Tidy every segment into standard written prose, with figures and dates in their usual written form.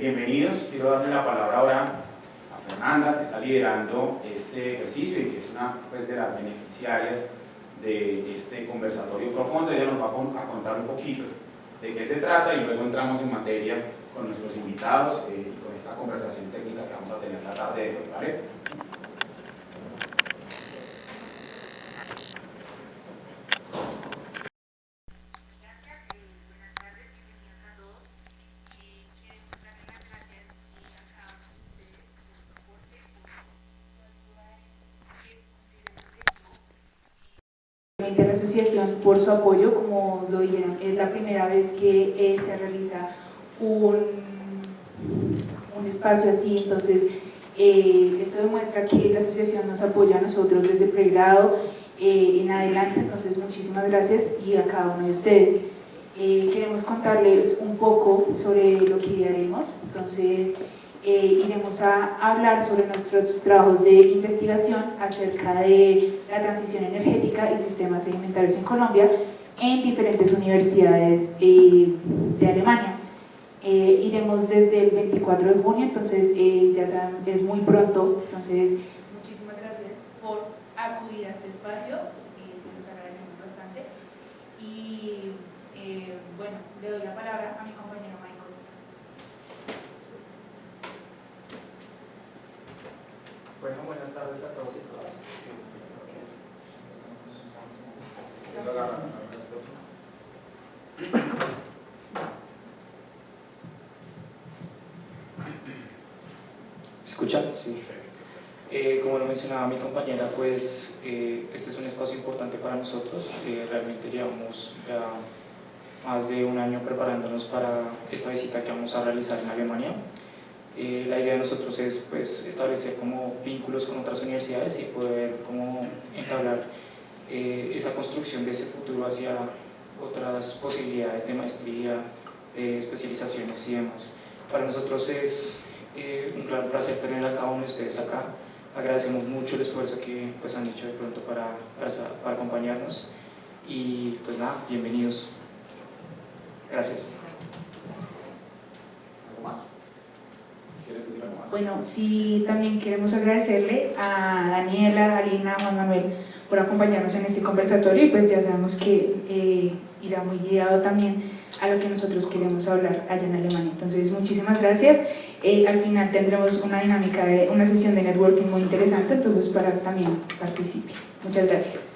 Bienvenidos. Quiero darle la palabra ahora a Fernanda, que está liderando este ejercicio y que es una pues, de las beneficiarias de este conversatorio profundo. Ella nos va a contar un poquito de qué se trata y luego entramos en materia con nuestros invitados y con esta conversación técnica que vamos a tener la tarde de hoy, ¿vale? De la asociación por su apoyo. Como lo dijeron, es la primera vez que se realiza un espacio así, entonces esto demuestra que la asociación nos apoya a nosotros desde pregrado en adelante, entonces muchísimas gracias y a cada uno de ustedes. Queremos contarles un poco sobre lo que haremos, entonces iremos a hablar sobre nuestros trabajos de investigación acerca de la transición energética y sistemas sedimentarios en Colombia en diferentes universidades de Alemania. Iremos desde el 24 de junio, entonces ya saben, es muy pronto, entonces muchísimas gracias por acudir a este espacio, se los agradecemos bastante y bueno, le doy la palabra a mi compañero Michael. Bueno, buenas tardes a todos y todas. ¿Escuchan? Sí. Como lo mencionaba mi compañera, pues este es un espacio importante para nosotros. Realmente llevamos ya más de un año preparándonos para esta visita que vamos a realizar en Alemania. La idea de nosotros es pues, establecer como vínculos con otras universidades y poder como entablar esa construcción de ese futuro hacia otras posibilidades de maestría, de especializaciones y demás. Para nosotros es un gran placer tener a cada uno de ustedes acá. Agradecemos mucho el esfuerzo que pues, han hecho de pronto para acompañarnos y pues nada, bienvenidos. Gracias. ¿Algo más? ¿Quieres decir algo más? Bueno, sí, también queremos agradecerle a Daniela, a Lina, a Juan Manuel por acompañarnos en este conversatorio y pues ya sabemos que irá muy guiado también a lo que nosotros queremos hablar allá en Alemania. Entonces, muchísimas gracias. Al final tendremos una dinámica de una sesión de networking muy interesante, entonces para que también participe. Muchas gracias.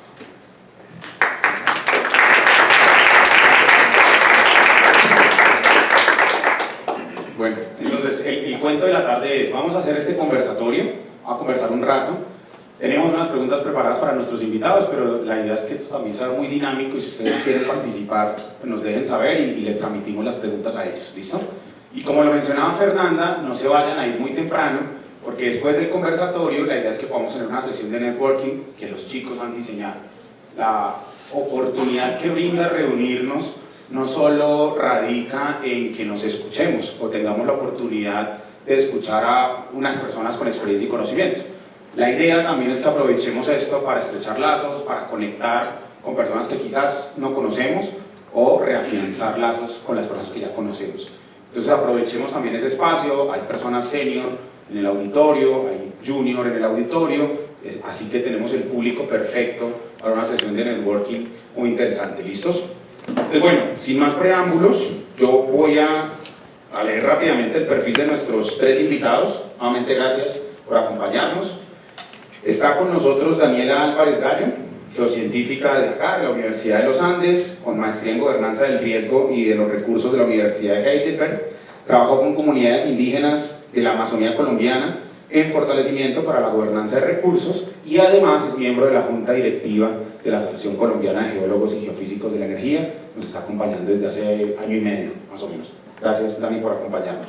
Bueno, entonces el cuento de la tarde es, vamos a hacer este conversatorio, vamos a conversar un rato. Tenemos unas preguntas preparadas para nuestros invitados, pero la idea es que esto también sea muy dinámico y si ustedes quieren participar, pues nos dejen saber y les transmitimos las preguntas a ellos, ¿listo? Y como lo mencionaba Fernanda, no se vayan a ir muy temprano, porque después del conversatorio la idea es que podamos tener una sesión de networking que los chicos han diseñado. La oportunidad que brinda reunirnos no solo radica en que nos escuchemos o tengamos la oportunidad de escuchar a unas personas con experiencia y conocimientos. La idea también es que aprovechemos esto para estrechar lazos, para conectar con personas que quizás no conocemos o reafianzar lazos con las personas que ya conocemos. Entonces aprovechemos también ese espacio, hay personas senior en el auditorio, hay junior en el auditorio, así que tenemos el público perfecto para una sesión de networking muy interesante. ¿Listos? Entonces, bueno, sin más preámbulos, yo voy a leer rápidamente el perfil de nuestros tres invitados. Nuevamente gracias por acompañarnos. Está con nosotros Daniela Álvarez Gallo, geocientífica de acá, de la Universidad de los Andes, con maestría en Gobernanza del Riesgo y de los Recursos de la Universidad de Heidelberg. Trabajó con comunidades indígenas de la Amazonía colombiana en fortalecimiento para la gobernanza de recursos y además es miembro de la Junta Directiva de la Asociación Colombiana de Geólogos y Geofísicos de la Energía. Nos está acompañando desde hace año y medio, más o menos. Gracias, Dani, por acompañarnos.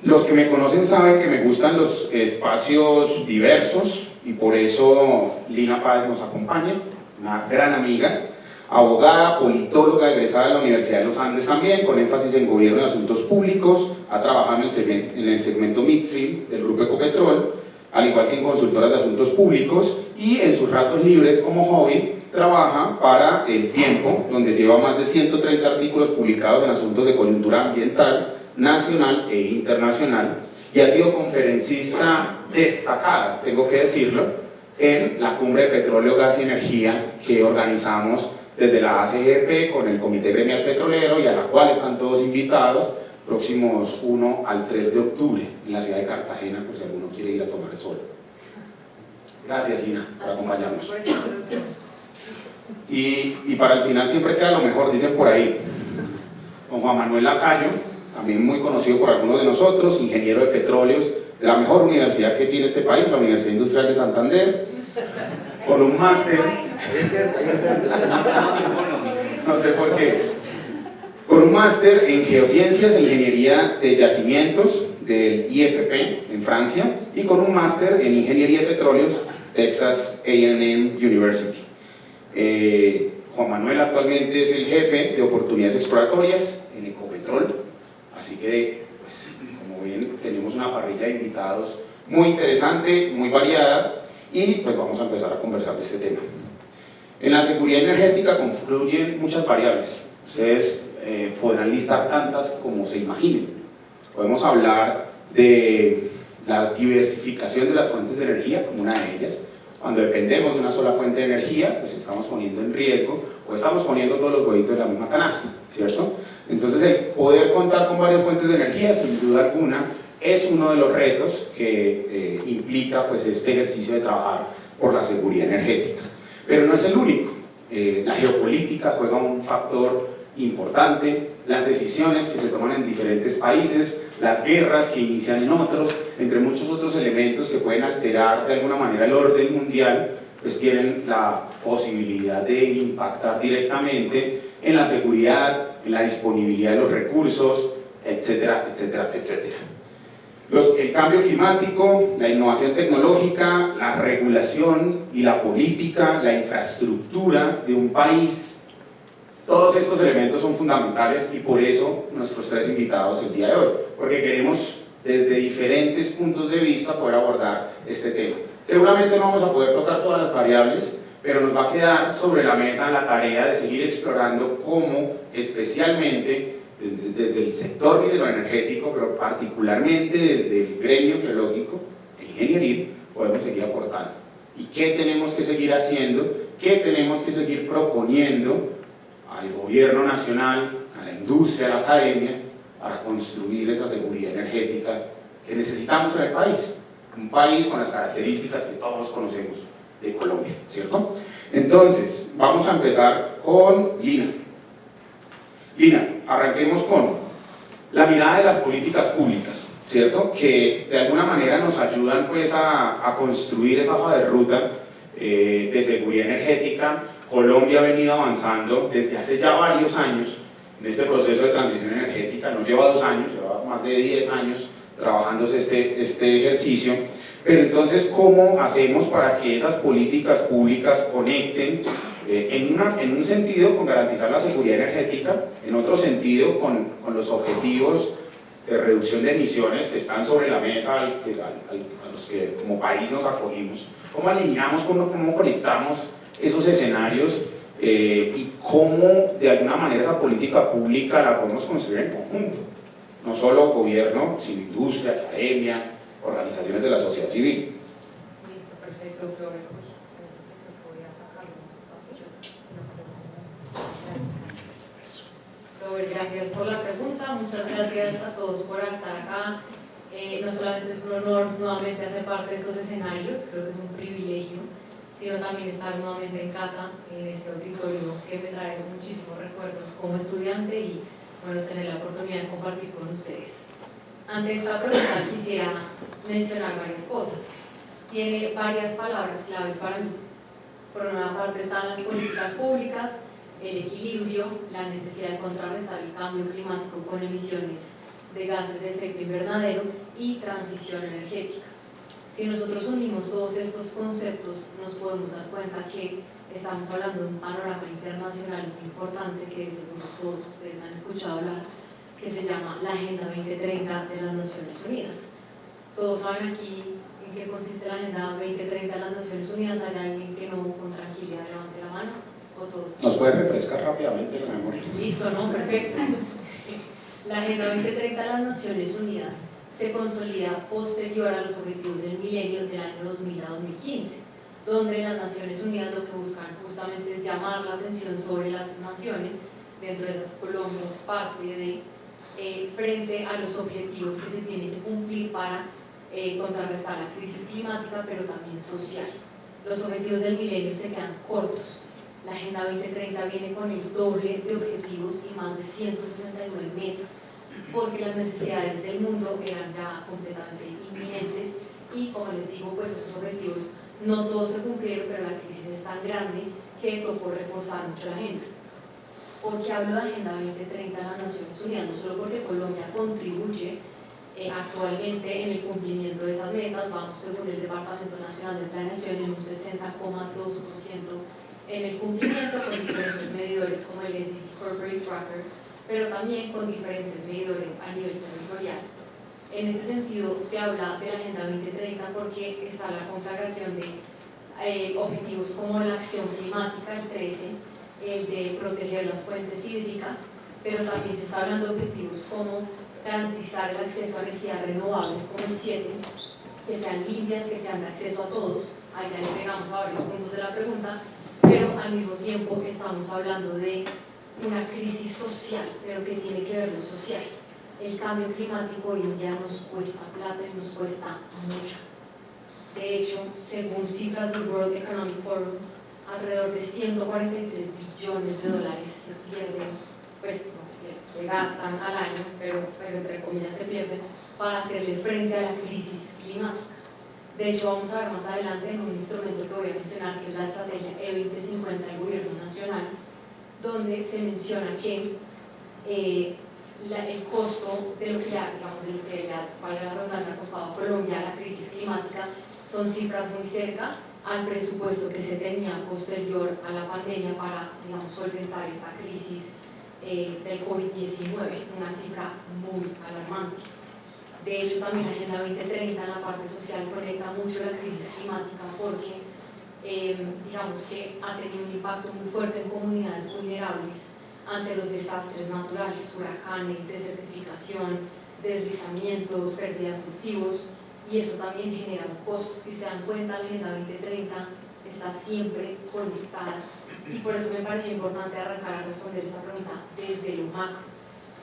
Los que me conocen saben que me gustan los espacios diversos y por eso Lina Páez nos acompaña, una gran amiga, abogada, politóloga egresada de la Universidad de los Andes también, con énfasis en gobierno y asuntos públicos, ha trabajado en el segmento Midstream del Grupo Ecopetrol, al igual que en consultoras de asuntos públicos, y en sus ratos libres como hobby trabaja para El Tiempo, donde lleva más de 130 artículos publicados en asuntos de coyuntura ambiental, nacional e internacional, y ha sido conferencista destacada, tengo que decirlo, en la Cumbre de Petróleo, Gas y Energía que organizamos desde la ACGP con el Comité Gremial Petrolero, y a la cual están todos invitados próximos 1 al 3 de octubre en la ciudad de Cartagena, por si alguno quiere ir a tomar el sol. Gracias, Gina, por acompañarnos. Y para el final siempre queda lo mejor, dicen por ahí. Don Juan Manuel Lacayo, también muy conocido por algunos de nosotros, ingeniero de petróleos de la mejor universidad que tiene este país, la Universidad Industrial de Santander, con un máster, no sé por qué, con un máster en geociencias e ingeniería de yacimientos del IFP en Francia, y con un máster en ingeniería de petróleos Texas A&M University. Juan Manuel actualmente es el jefe de oportunidades exploratorias en Ecopetrol, así que, pues, como ven, tenemos una parrilla de invitados muy interesante, muy variada, y pues vamos a empezar a conversar de este tema. En la seguridad energética confluyen muchas variables. Ustedes podrán listar tantas como se imaginen. Podemos hablar de la diversificación de las fuentes de energía como una de ellas. Cuando dependemos de una sola fuente de energía, pues estamos poniendo en riesgo, o estamos poniendo todos los huevitos en la misma canasta, ¿cierto? Entonces el poder contar con varias fuentes de energía, sin duda alguna, es uno de los retos que implica pues este ejercicio de trabajar por la seguridad energética. Pero no es el único. La geopolítica juega un factor importante, las decisiones que se toman en diferentes países, las guerras que inician en otros, entre muchos otros elementos que pueden alterar de alguna manera el orden mundial, pues tienen la posibilidad de impactar directamente en la seguridad, en la disponibilidad de los recursos, etcétera, etcétera, etcétera. El cambio climático, la innovación tecnológica, la regulación y la política, la infraestructura de un país, todos estos elementos son fundamentales, y por eso nuestros tres invitados el día de hoy, porque queremos desde diferentes puntos de vista poder abordar este tema. Seguramente no vamos a poder tocar todas las variables, pero nos va a quedar sobre la mesa la tarea de seguir explorando cómo, especialmente desde el sector minero energético, pero particularmente desde el gremio geológico e ingenieril, podemos seguir aportando. ¿Y qué tenemos que seguir haciendo? ¿Qué tenemos que seguir proponiendo al gobierno nacional, a la industria, a la academia, para construir esa seguridad energética que necesitamos en el país? Un país con las características que todos conocemos de Colombia, ¿cierto? Entonces, vamos a empezar con Lina. Lina, arranquemos con la mirada de las políticas públicas, ¿cierto? Que de alguna manera nos ayudan pues a construir esa hoja de ruta de seguridad energética. Colombia ha venido avanzando desde hace ya varios años en este proceso de transición energética, no lleva 2 años, lleva más de 10 años trabajándose este ejercicio. Pero entonces, ¿cómo hacemos para que esas políticas públicas conecten en un sentido con garantizar la seguridad energética, en otro sentido con los objetivos de reducción de emisiones que están sobre la mesa a los que como país nos acogimos? ¿Cómo alineamos, cómo conectamos esos escenarios y cómo de alguna manera esa política pública la podemos construir en conjunto? No solo gobierno, sino industria, academia, organizaciones de la sociedad civil. Listo, perfecto, Flor. Robert, gracias por la pregunta, muchas gracias a todos por estar acá. No solamente es un honor nuevamente hacer parte de estos escenarios, creo que es un privilegio, sino también estar nuevamente en casa, en este auditorio que me trae muchísimos recuerdos como estudiante y bueno, tener la oportunidad de compartir con ustedes. Ante esta pregunta quisiera mencionar varias cosas. Tiene varias palabras claves para mí. Por una parte están las políticas públicas, el equilibrio, la necesidad de contrarrestar el cambio climático con emisiones de gases de efecto invernadero y transición energética. Si nosotros unimos todos estos conceptos, nos podemos dar cuenta que estamos hablando de un panorama internacional muy importante que seguro todos ustedes han escuchado hablar, que se llama la Agenda 2030 de las Naciones Unidas. Todos saben aquí en qué consiste la Agenda 2030 de las Naciones Unidas. ¿Hay alguien que no con tranquilidad levante la mano? ¿O todos? ¿Nos puede refrescar rápidamente la memoria? Listo, ¿no? Perfecto. La Agenda 2030 de las Naciones Unidas se consolida posterior a los objetivos del milenio del año 2000 a 2015, donde las Naciones Unidas lo que buscan justamente es llamar la atención sobre las naciones, dentro de esas Colombia es parte de, frente a los objetivos que se tienen que cumplir para contrarrestar la crisis climática, pero también social. Los objetivos del milenio se quedan cortos. La Agenda 2030 viene con el doble de objetivos y más de 169 metas, porque las necesidades del mundo eran ya completamente inminentes y, como les digo, pues esos objetivos no todos se cumplieron, pero la crisis es tan grande que tocó reforzar mucho la agenda. ¿Por qué hablo de Agenda 2030 de las Naciones Unidas? No solo porque Colombia contribuye actualmente en el cumplimiento de esas metas, vamos según el Departamento Nacional de Planeación en un 60,2% en el cumplimiento, con diferentes medidores como el SDG Corporate Tracker, pero también con diferentes medidores a nivel territorial. En este sentido, se habla de la Agenda 2030 porque está la conflagración de objetivos como la acción climática, el 13, el de proteger las fuentes hídricas, pero también se está hablando de objetivos como garantizar el acceso a energías renovables, como el 7, que sean limpias, que sean de acceso a todos. Ahí ya le pegamos a varios puntos de la pregunta, pero al mismo tiempo estamos hablando de una crisis social, pero que tiene que ver lo social. El cambio climático hoy en día nos cuesta plata y nos cuesta mucho. De hecho, según cifras del World Economic Forum, alrededor de 143 billones de dólares se pierden, pues no se pierden, se gastan al año, pero pues entre comillas se pierden, para hacerle frente a la crisis climática. De hecho, vamos a ver más adelante en un instrumento que voy a mencionar, que es la estrategia E2050 del Gobierno Nacional, donde se menciona que el costo de lo que ya, digamos, de lo que ya, vale la redundancia, ha costado a Colombia la crisis climática, son cifras muy cerca al presupuesto que se tenía posterior a la pandemia para, digamos, solventar esta crisis del COVID-19, una cifra muy alarmante. De hecho, también la Agenda 2030 en la parte social conecta mucho la crisis climática porque digamos que ha tenido un impacto muy fuerte en comunidades vulnerables ante los desastres naturales, huracanes, desertificación, deslizamientos, pérdida de cultivos, y eso también genera un costo. Si se dan cuenta, la Agenda 2030 está siempre conectada, y por eso me pareció importante arrancar a responder esa pregunta desde lo macro,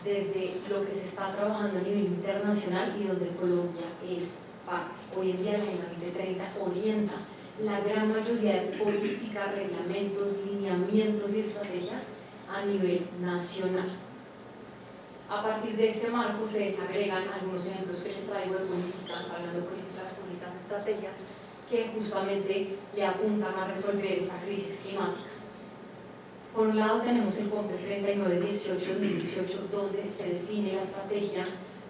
desde lo que se está trabajando a nivel internacional y donde Colombia es parte. Hoy en día la Agenda 2030 orienta la gran mayoría de políticas, reglamentos, lineamientos y estrategias a nivel nacional. A partir de este marco se desagregan algunos ejemplos que les traigo de políticas, hablando de políticas públicas, estrategias que justamente le apuntan a resolver esta crisis climática. Por un lado tenemos el COMPES 3918-2018, donde se define la estrategia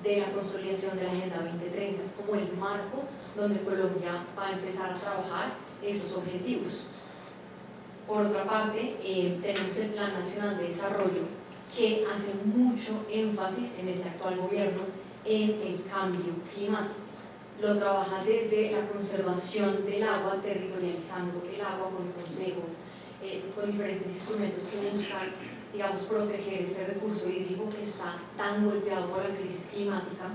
de la consolidación de la Agenda 2030, es como el marco donde Colombia va a empezar a trabajar esos objetivos. Por otra parte, tenemos el Plan Nacional de Desarrollo, que hace mucho énfasis en este actual gobierno en el cambio climático. Lo trabaja desde la conservación del agua, territorializando el agua con consejos, con diferentes instrumentos que buscan, digamos, proteger este recurso hídrico que está tan golpeado por la crisis climática,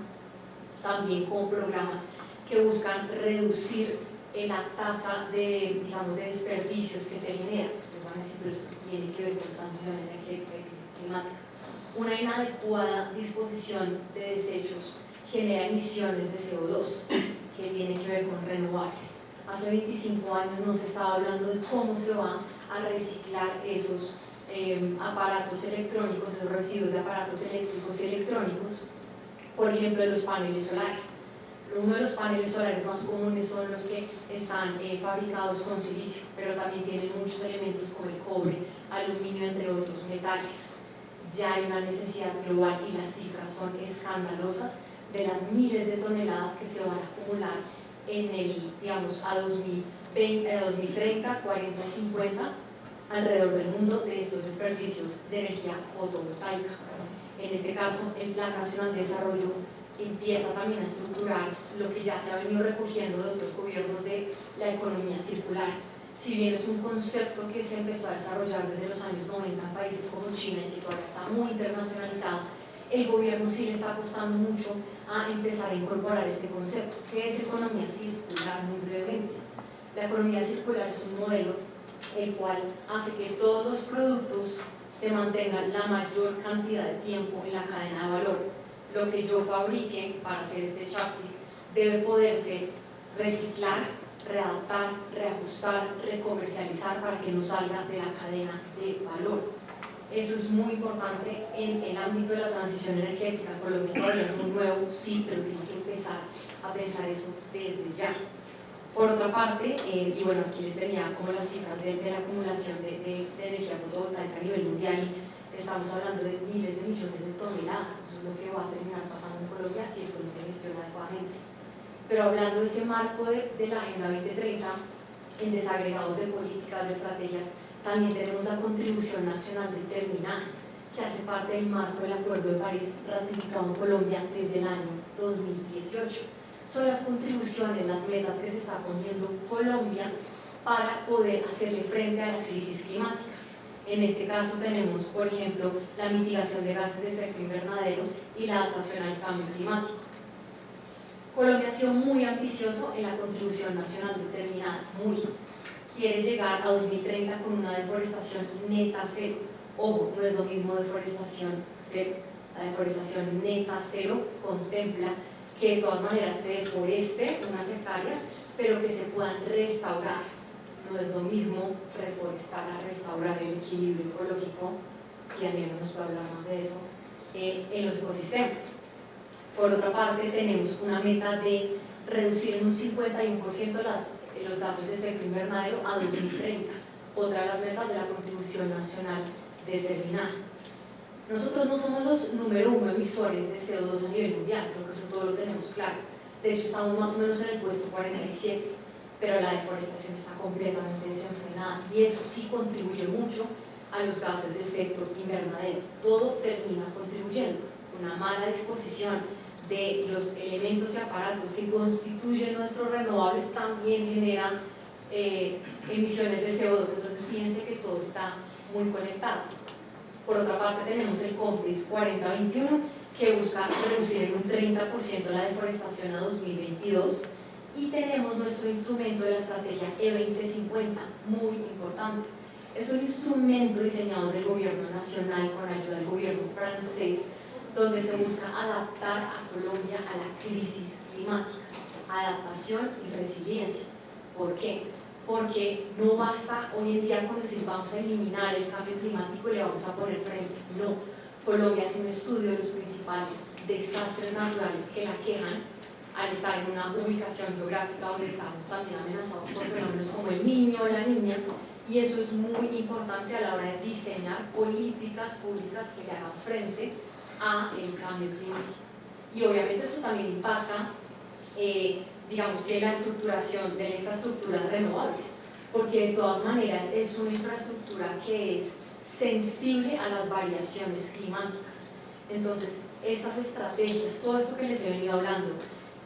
también con programas que buscan reducir la tasa de, digamos, de desperdicios que se generan. Ustedes van a decir, pero esto tiene que ver con transición energética y crisis climática. Una inadecuada disposición de desechos genera emisiones de CO2 que tienen que ver con renovables. Hace 25 años no se estaba hablando de cómo se va a reciclar esos aparatos electrónicos, esos residuos de aparatos eléctricos y electrónicos, por ejemplo, los paneles solares. Uno de los paneles solares más comunes son los que están fabricados con silicio, pero también tienen muchos elementos como el cobre, aluminio, entre otros metales. Ya hay una necesidad global y las cifras son escandalosas de las miles de toneladas que se van a acumular en el, digamos, a 2030, 40 y 50 alrededor del mundo de estos desperdicios de energía fotovoltaica. En este caso, el Plan Nacional de Desarrollo empieza también a estructurar lo que ya se ha venido recogiendo de otros gobiernos de la economía circular. Si bien es un concepto que se empezó a desarrollar desde los años 90 en países como China y que todavía está muy internacionalizado, el gobierno sí le está apostando mucho a empezar a incorporar este concepto. ¿Qué es economía circular? Muy brevemente. La economía circular es un modelo el cual hace que todos los productos se mantengan la mayor cantidad de tiempo en la cadena de valor. Lo que yo fabrique para hacer este chapstick debe poderse reciclar, readaptar, reajustar, recomercializar para que no salga de la cadena de valor. Eso es muy importante en el ámbito de la transición energética. Colombia todavía es muy nuevo, sí, pero tiene que empezar a pensar eso desde ya. Por otra parte, y bueno, aquí les tenía como las cifras de la acumulación de energía fotovoltaica a nivel mundial, y estamos hablando de miles de millones de toneladas. Eso es lo que va a terminar pasando en Colombia si esto no se gestiona adecuadamente. Pero hablando de ese marco de la Agenda 2030, en desagregados de políticas, de estrategias, también tenemos la contribución nacional determinada, que hace parte del marco del Acuerdo de París ratificado en Colombia desde el año 2018. Son las contribuciones, las metas que se está poniendo Colombia para poder hacerle frente a la crisis climática. En este caso tenemos, por ejemplo, la mitigación de gases de efecto invernadero y la adaptación al cambio climático. Colombia ha sido muy ambicioso en la contribución nacional determinada, quiere llegar a 2030 con una deforestación neta cero. Ojo, no es lo mismo deforestación cero. La deforestación neta cero contempla que de todas maneras se deforeste unas hectáreas, pero que se puedan restaurar. No es lo mismo reforestar a restaurar el equilibrio ecológico, que Daniel nos puede hablar más de eso, en los ecosistemas. Por otra parte, tenemos una meta de reducir en un 51% los gases de efecto invernadero a 2030, otra de las metas de la contribución nacional determinada. Nosotros no somos los número 1 emisores de CO2 a nivel mundial, creo que eso todo lo tenemos claro. De hecho, estamos más o menos en el puesto 47, pero la deforestación está completamente desenfrenada y eso sí contribuye mucho a los gases de efecto invernadero. Todo termina contribuyendo. Una mala disposición de los elementos y aparatos que constituyen nuestros renovables también generan emisiones de CO2, entonces fíjense que todo está muy conectado. Por otra parte tenemos el COMPRIS 4021 que busca reducir en un 30% la deforestación a 2022 y tenemos nuestro instrumento de la estrategia E2050, muy importante. Es un instrumento diseñado desde el gobierno nacional con ayuda del gobierno francés donde se busca adaptar a Colombia a la crisis climática, adaptación y resiliencia. ¿Por qué? Porque no basta hoy en día con decir vamos a eliminar el cambio climático y le vamos a poner frente. No, Colombia hace un estudio de los principales desastres naturales que la quejan al estar en una ubicación geográfica donde estamos también amenazados por fenómenos como el niño o la niña, y eso es muy importante a la hora de diseñar políticas públicas que le hagan frente a el cambio climático. Y obviamente eso también impacta digamos que la estructuración de la infraestructura de renovables, porque de todas maneras es una infraestructura que es sensible a las variaciones climáticas. Entonces, esas estrategias, todo esto que les he venido hablando,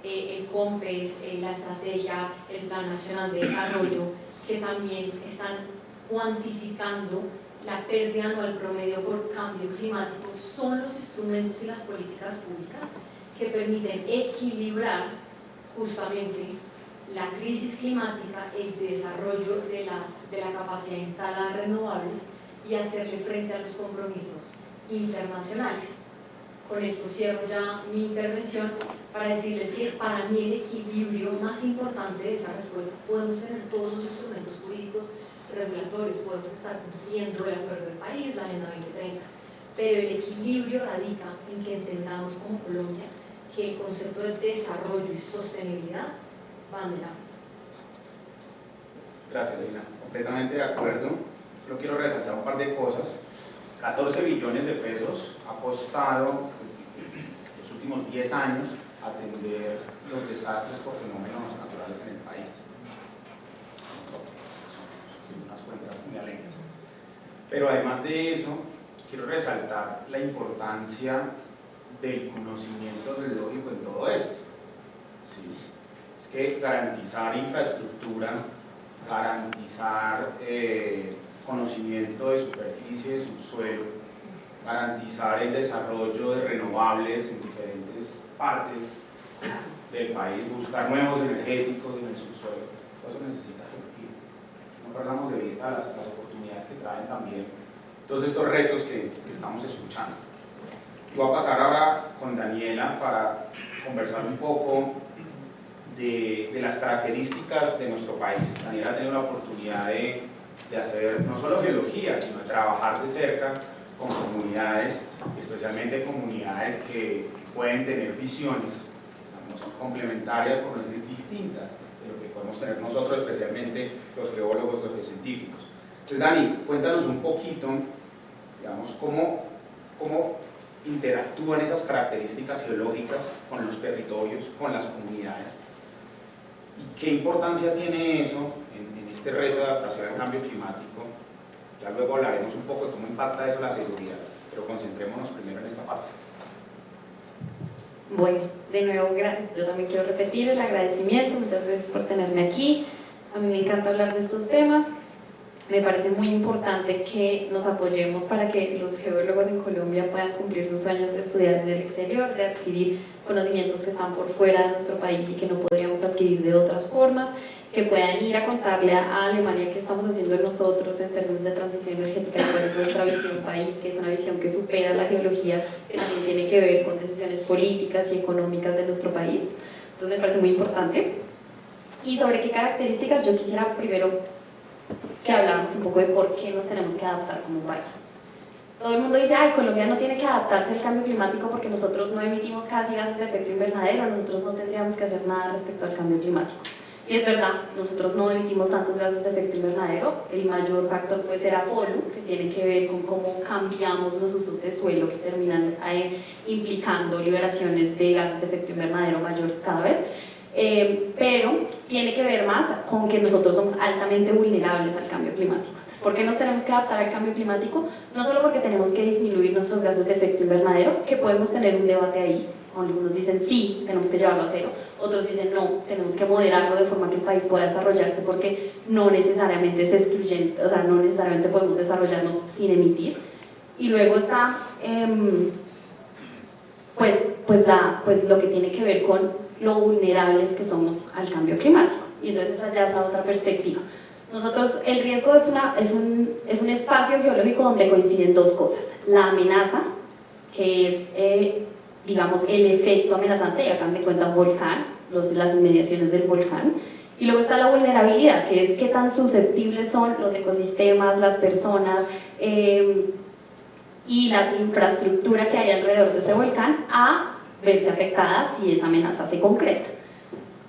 el COMPES, la estrategia, el Plan Nacional de Desarrollo, que también están cuantificando la pérdida anual promedio por cambio climático, son los instrumentos y las políticas públicas que permiten equilibrar justamente la crisis climática, el desarrollo de la capacidad instalada de renovables y hacerle frente a los compromisos internacionales. Con esto cierro ya mi intervención para decirles que para mí el equilibrio más importante de esa respuesta, podemos tener todos los instrumentos jurídicos regulatorios, podemos estar cumpliendo el Acuerdo de París, la Agenda 2030, pero el equilibrio radica en que entendamos como Colombia que el concepto de desarrollo y sostenibilidad van de la mano. Gracias, Lina. Completamente de acuerdo. Yo quiero resaltar un par de cosas. 14 billones de pesos ha costado los últimos 10 años atender los desastres por fenómenos naturales en el país. Son unas cuentas muy alegres. Pero además de eso, quiero resaltar la importancia del conocimiento lógico en todo esto. ¿Sí? Es que garantizar infraestructura, garantizar conocimiento de superficie, de subsuelo, garantizar el desarrollo de renovables en diferentes partes del país, buscar nuevos energéticos en el subsuelo. Todo eso necesita geología. No perdamos de vista las oportunidades que traen también todos estos retos que estamos escuchando. Y voy a pasar ahora con Daniela para conversar un poco de las características de nuestro país. Daniela ha tenido la oportunidad de hacer no solo geología, sino de trabajar de cerca con comunidades, especialmente comunidades que pueden tener visiones, no son complementarias, por no decir distintas, de lo que podemos tener nosotros, especialmente los geólogos, los geocientíficos. Entonces, Dani, cuéntanos un poquito, digamos, cómo interactúan esas características geológicas con los territorios, con las comunidades, y qué importancia tiene eso en este reto de adaptación al cambio climático. Ya luego hablaremos un poco de cómo impacta eso la seguridad, pero concentrémonos primero en esta parte. Bueno, de nuevo, yo también quiero repetir el agradecimiento, muchas gracias por tenerme aquí. A mí me encanta hablar de estos temas. Me parece muy importante que nos apoyemos para que los geólogos en Colombia puedan cumplir sus sueños de estudiar en el exterior, de adquirir conocimientos que están por fuera de nuestro país y que no podríamos adquirir de otras formas, que puedan ir a contarle a Alemania qué estamos haciendo nosotros en términos de transición energética y cuál es nuestra visión país, que es una visión que supera la geología, que también tiene que ver con decisiones políticas y económicas de nuestro país. Entonces me parece muy importante. Y sobre qué características, yo quisiera primero que hablamos un poco de por qué nos tenemos que adaptar como país. Todo el mundo dice, ay, Colombia no tiene que adaptarse al cambio climático porque nosotros no emitimos casi gases de efecto invernadero, nosotros no tendríamos que hacer nada respecto al cambio climático. Y es verdad, nosotros no emitimos tantos gases de efecto invernadero, el mayor factor puede ser afolu, que tiene que ver con cómo cambiamos los usos de suelo que terminan implicando liberaciones de gases de efecto invernadero mayores cada vez. Pero tiene que ver más con que nosotros somos altamente vulnerables al cambio climático. Entonces, ¿por qué nos tenemos que adaptar al cambio climático? No solo porque tenemos que disminuir nuestros gases de efecto invernadero, que podemos tener un debate ahí. Algunos dicen sí, tenemos que llevarlo a cero, otros dicen no, tenemos que moderarlo de forma que el país pueda desarrollarse porque no necesariamente es excluyente, o sea, no necesariamente podemos desarrollarnos sin emitir. Y luego está pues lo que tiene que ver con lo vulnerables que somos al cambio climático. Y entonces allá es la otra perspectiva. Nosotros, el riesgo es un espacio geológico donde coinciden dos cosas. La amenaza, que es, digamos, el efecto amenazante, y acá me cuenta un volcán, las inmediaciones del volcán. Y luego está la vulnerabilidad, que es qué tan susceptibles son los ecosistemas, las personas y la infraestructura que hay alrededor de ese volcán a verse afectadas si esa amenaza se concreta.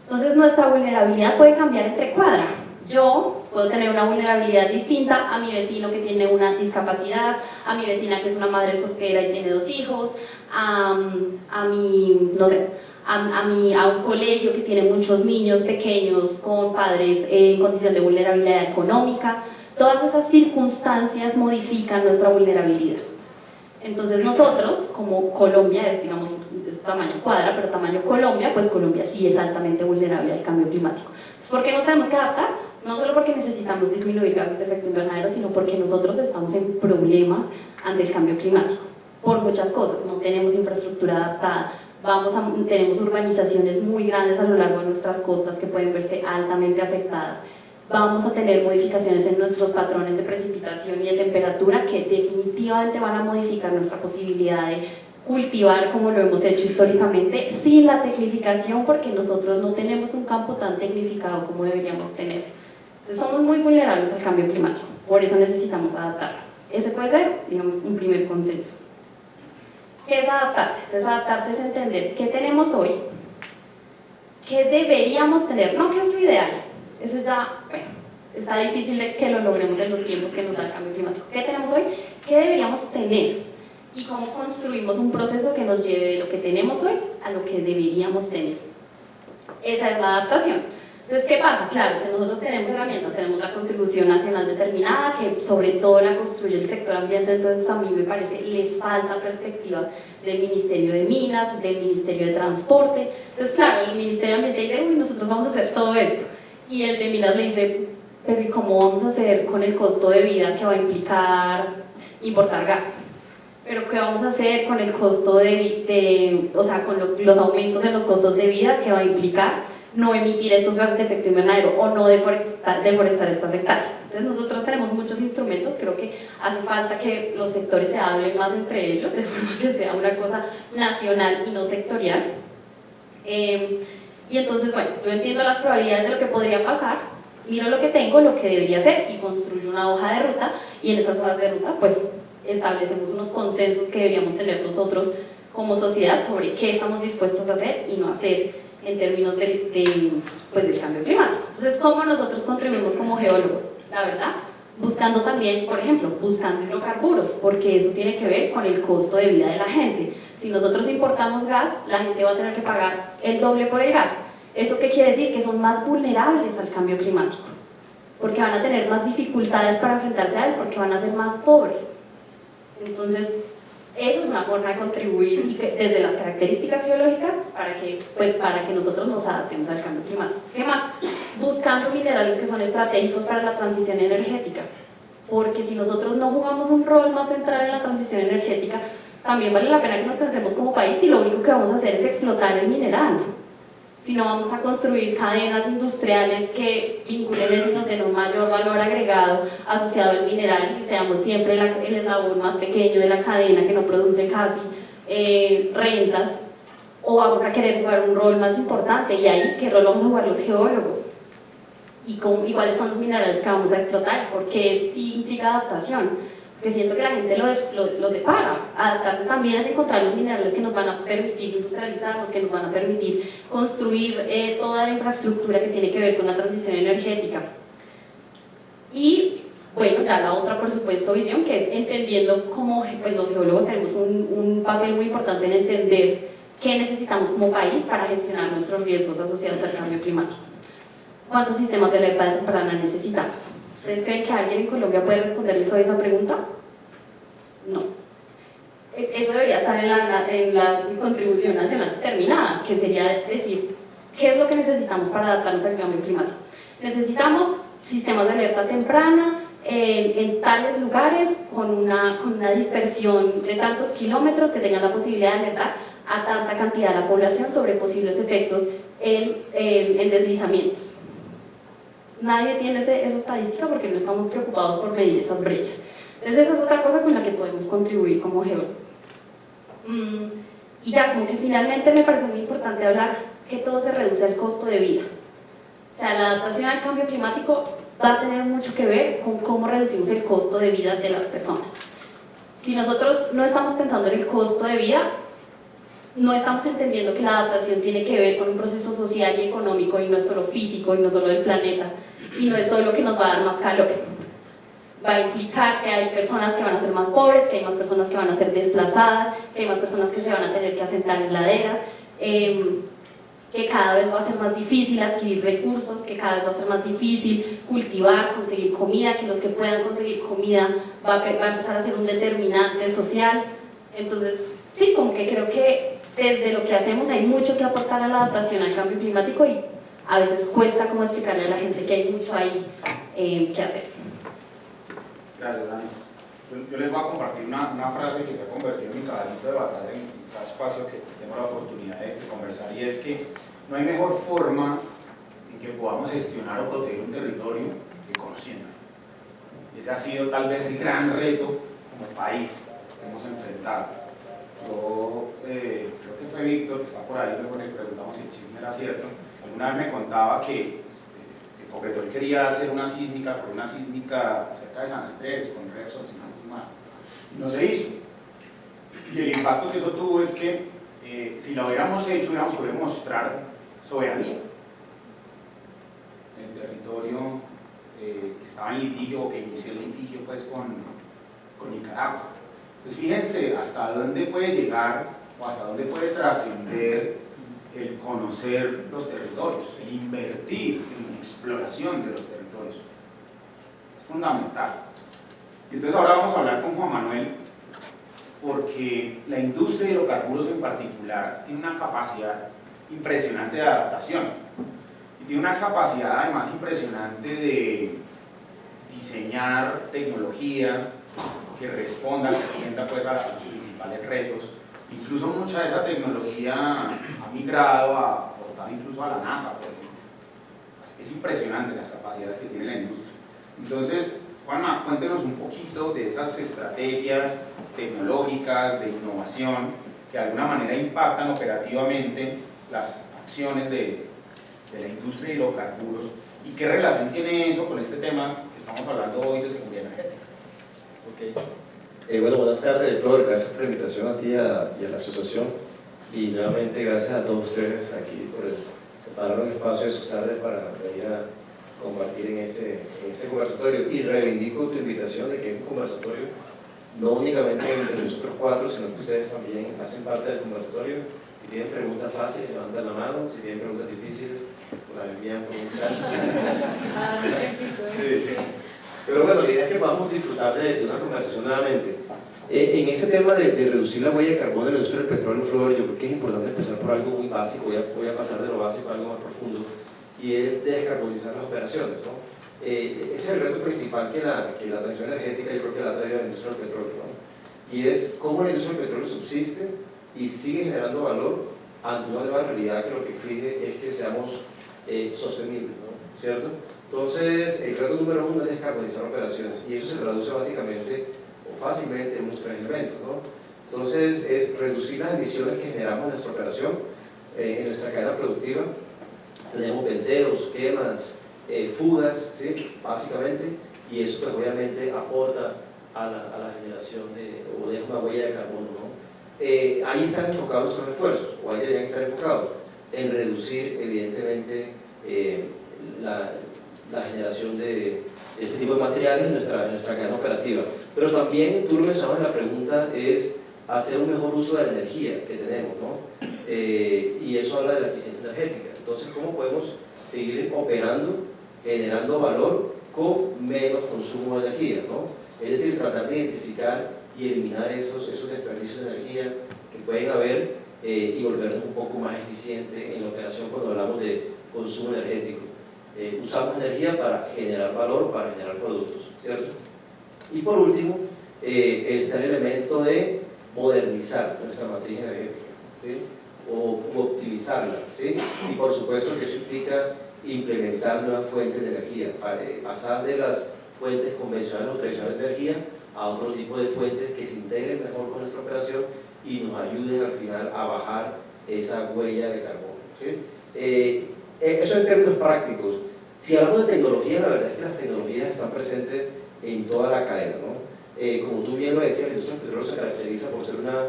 Entonces nuestra vulnerabilidad puede cambiar entre cuadra. Yo puedo tener una vulnerabilidad distinta a mi vecino que tiene una discapacidad, a mi vecina que es una madre soltera y tiene 2 hijos, a un colegio que tiene muchos niños pequeños con padres en condición de vulnerabilidad económica. Todas esas circunstancias modifican nuestra vulnerabilidad. Entonces nosotros, como Colombia, es tamaño cuadra, pero tamaño Colombia, pues Colombia sí es altamente vulnerable al cambio climático. Entonces, ¿por qué nos tenemos que adaptar? No solo porque necesitamos disminuir gases de efecto invernadero, sino porque nosotros estamos en problemas ante el cambio climático, por muchas cosas. No tenemos infraestructura adaptada, tenemos urbanizaciones muy grandes a lo largo de nuestras costas que pueden verse altamente afectadas. Vamos a tener modificaciones en nuestros patrones de precipitación y de temperatura que definitivamente van a modificar nuestra posibilidad de cultivar como lo hemos hecho históricamente sin la tecnificación, porque nosotros no tenemos un campo tan tecnificado como deberíamos tener. Entonces somos muy vulnerables al cambio climático, por eso necesitamos adaptarnos. Ese puede ser, digamos, un primer consenso. ¿Qué es adaptarse? Entonces adaptarse es entender qué tenemos hoy, qué deberíamos tener, no qué es lo ideal. Eso ya, bueno, está difícil de que lo logremos en los tiempos que nos da el cambio climático. ¿Qué tenemos hoy? ¿Qué deberíamos tener? Y cómo construimos un proceso que nos lleve de lo que tenemos hoy a lo que deberíamos tener. Esa es la adaptación. Entonces, ¿qué pasa? Claro, que nosotros tenemos herramientas, tenemos la contribución nacional determinada, que sobre todo la construye el sector ambiente, entonces a mí me parece le faltan perspectivas del Ministerio de Minas, del Ministerio de Transporte. Entonces, claro, el Ministerio de Ambiente dice, uy, nosotros vamos a hacer todo esto. Y el de Minas le dice, pero ¿y cómo vamos a hacer con el costo de vida que va a implicar importar gas? pero ¿qué vamos a hacer con el costo o sea, con los aumentos en los costos de vida que va a implicar no emitir estos gases de efecto invernadero o no deforestar estas hectáreas? Entonces nosotros tenemos muchos instrumentos, creo que hace falta que los sectores se hablen más entre ellos, de forma que sea una cosa nacional y no sectorial. Y entonces, bueno, yo entiendo las probabilidades de lo que podría pasar, miro lo que tengo, lo que debería hacer y construyo una hoja de ruta, y en esas hojas de ruta pues establecemos unos consensos que deberíamos tener nosotros como sociedad sobre qué estamos dispuestos a hacer y no hacer en términos pues, del cambio climático. Entonces, ¿cómo nosotros contribuimos como geólogos? La verdad, buscando también, por ejemplo, buscando hidrocarburos, porque eso tiene que ver con el costo de vida de la gente. Si nosotros importamos gas, la gente va a tener que pagar el doble por el gas. ¿Eso qué quiere decir? Que son más vulnerables al cambio climático, porque van a tener más dificultades para enfrentarse a él, porque van a ser más pobres. Entonces, eso es una forma de contribuir y desde las características geológicas para que nosotros nos adaptemos al cambio climático. ¿Qué más? Buscando minerales que son estratégicos para la transición energética, porque si nosotros no jugamos un rol más central en la transición energética, también vale la pena que nos pensemos como país y lo único que vamos a hacer es explotar el mineral. Si no, vamos a construir cadenas industriales que vinculen eso y nos den un mayor valor agregado asociado al mineral y seamos siempre el eslabón más pequeño de la cadena que no produce casi rentas, o vamos a querer jugar un rol más importante, y ahí ¿qué rol vamos a jugar los geólogos? ¿Y cuáles son los minerales que vamos a explotar? Porque eso sí implica adaptación. Que siento que la gente lo separa. Adaptarse también es encontrar los minerales que nos van a permitir industrializarnos, que nos van a permitir construir toda la infraestructura que tiene que ver con la transición energética. Y bueno, ya la otra, por supuesto, visión, que es entendiendo cómo pues, los geólogos tenemos un papel muy importante en entender qué necesitamos como país para gestionar nuestros riesgos asociados al cambio climático. ¿Cuántos sistemas de alerta temprana necesitamos? ¿Ustedes creen que alguien en Colombia puede responderles hoy esa pregunta? No. Eso debería estar en la contribución nacional determinada, que sería decir, ¿qué es lo que necesitamos para adaptarnos al cambio climático? Necesitamos sistemas de alerta temprana en tales lugares con una dispersión de tantos kilómetros que tengan la posibilidad de alertar a tanta cantidad de la población sobre posibles efectos en deslizamientos. Nadie tiene esa estadística porque no estamos preocupados por medir esas brechas. Entonces esa es otra cosa con la que podemos contribuir como geólogos. Y ya, como que finalmente me parece muy importante hablar que todo se reduce al costo de vida. O sea, la adaptación al cambio climático va a tener mucho que ver con cómo reducimos el costo de vida de las personas. Si nosotros no estamos pensando en el costo de vida, no estamos entendiendo que la adaptación tiene que ver con un proceso social y económico y no es solo físico y no solo del planeta y no es solo que nos va a dar más calor. Va a implicar que hay personas que van a ser más pobres, que hay más personas que van a ser desplazadas, que hay más personas que se van a tener que asentar en laderas, que cada vez va a ser más difícil adquirir recursos, que cada vez va a ser más difícil cultivar, conseguir comida, que los que puedan conseguir comida va a empezar a ser un determinante social. Entonces, sí, como que creo que desde lo que hacemos hay mucho que aportar a la adaptación al cambio climático y a veces cuesta como explicarle a la gente que hay mucho ahí que hacer. Gracias, Dani. Yo les voy a compartir una frase que se ha convertido en mi caballito de batalla en cada espacio que tengo la oportunidad de conversar, y es que no hay mejor forma en que podamos gestionar o proteger un territorio que conociendo. Ese ha sido tal vez el gran reto como país que hemos enfrentado. Yo creo que fue Víctor, que está por ahí, luego le preguntamos si el chisme era cierto. Alguna vez me contaba que Ecopetrol quería hacer una sísmica cerca de San Andrés, con Repsol, si no estoy mal, y no se hizo. Y el impacto que eso tuvo es que si lo hubiéramos hecho, hubiéramos podido mostrar soberanía. El territorio que estaba en litigio, o que inició el litigio pues, con Nicaragua. Pues fíjense hasta dónde puede llegar o hasta dónde puede trascender el conocer los territorios, el invertir en la exploración de los territorios. Es fundamental. Y entonces ahora vamos a hablar con Juan Manuel, porque la industria de hidrocarburos en particular tiene una capacidad impresionante de adaptación y tiene una capacidad además impresionante de diseñar tecnología, que responda, que atienda pues a los principales retos. Incluso mucha de esa tecnología ha migrado a aportar incluso a la NASA, por ejemplo. Es impresionante las capacidades que tiene la industria. Entonces, Juanma, cuéntenos un poquito de esas estrategias tecnológicas de innovación que de alguna manera impactan operativamente las acciones de la industria de hidrocarburos y qué relación tiene eso con este tema que estamos hablando hoy de seguridad energética. Okay. Bueno, buenas tardes, Flor, gracias por la invitación a ti y a la asociación, y nuevamente gracias a todos ustedes aquí por separar un espacio de sus tardes para venir a compartir en este conversatorio, y reivindico tu invitación de que es un conversatorio no únicamente entre nosotros cuatro, sino que ustedes también hacen parte del conversatorio. Si tienen preguntas fáciles, levantan la mano; si tienen preguntas difíciles, las envían por un chat. Sí. Pero bueno, la idea es que vamos a disfrutar de una conversación nuevamente. En este tema de reducir la huella de carbono en la industria del petróleo, Flor, yo creo que es importante empezar por algo muy básico. Voy a pasar de lo básico a algo más profundo, y es descarbonizar las operaciones, ¿no? Ese es el reto principal que la transición energética, yo creo que la ha traído a la industria del petróleo, ¿no? Y es cómo la industria del petróleo subsiste y sigue generando valor ante una nueva realidad que lo que exige es que seamos sostenibles, ¿no? ¿Cierto? Entonces, el reto número uno es descarbonizar operaciones, y eso se traduce básicamente o fácilmente en unos tres elementos, ¿no? Entonces, es reducir las emisiones que generamos en nuestra operación, en nuestra cadena productiva. Tenemos venteos, quemas, fugas, ¿sí? Básicamente, y eso pues obviamente aporta a la generación o deja una huella de carbono, ¿no? Ahí están enfocados nuestros esfuerzos, o ahí deberían estar enfocados, en reducir evidentemente la generación de este tipo de materiales en nuestra cadena operativa. Pero también, tú lo mencionabas en la pregunta, es hacer un mejor uso de la energía que tenemos, ¿no? Y eso habla de la eficiencia energética. Entonces, ¿cómo podemos seguir operando, generando valor con menos consumo de energía, ¿no? Es decir, tratar de identificar y eliminar esos desperdicios de energía que pueden haber, y volvernos un poco más eficientes en la operación cuando hablamos de consumo energético. Usamos energía para generar valor, para generar productos, ¿cierto? Y por último, está el elemento de modernizar nuestra matriz energética, ¿sí? O optimizarla, ¿sí? Y por supuesto que eso implica implementar nuevas fuentes de energía, pasar de las fuentes convencionales o tradicionales de energía a otro tipo de fuentes que se integren mejor con nuestra operación y nos ayuden al final a bajar esa huella de carbono, ¿sí? Eso en términos prácticos. Si hablamos de tecnología, la verdad es que las tecnologías están presentes en toda la cadena, ¿no? Como tú bien lo decías, la industria del petróleo se caracteriza por ser una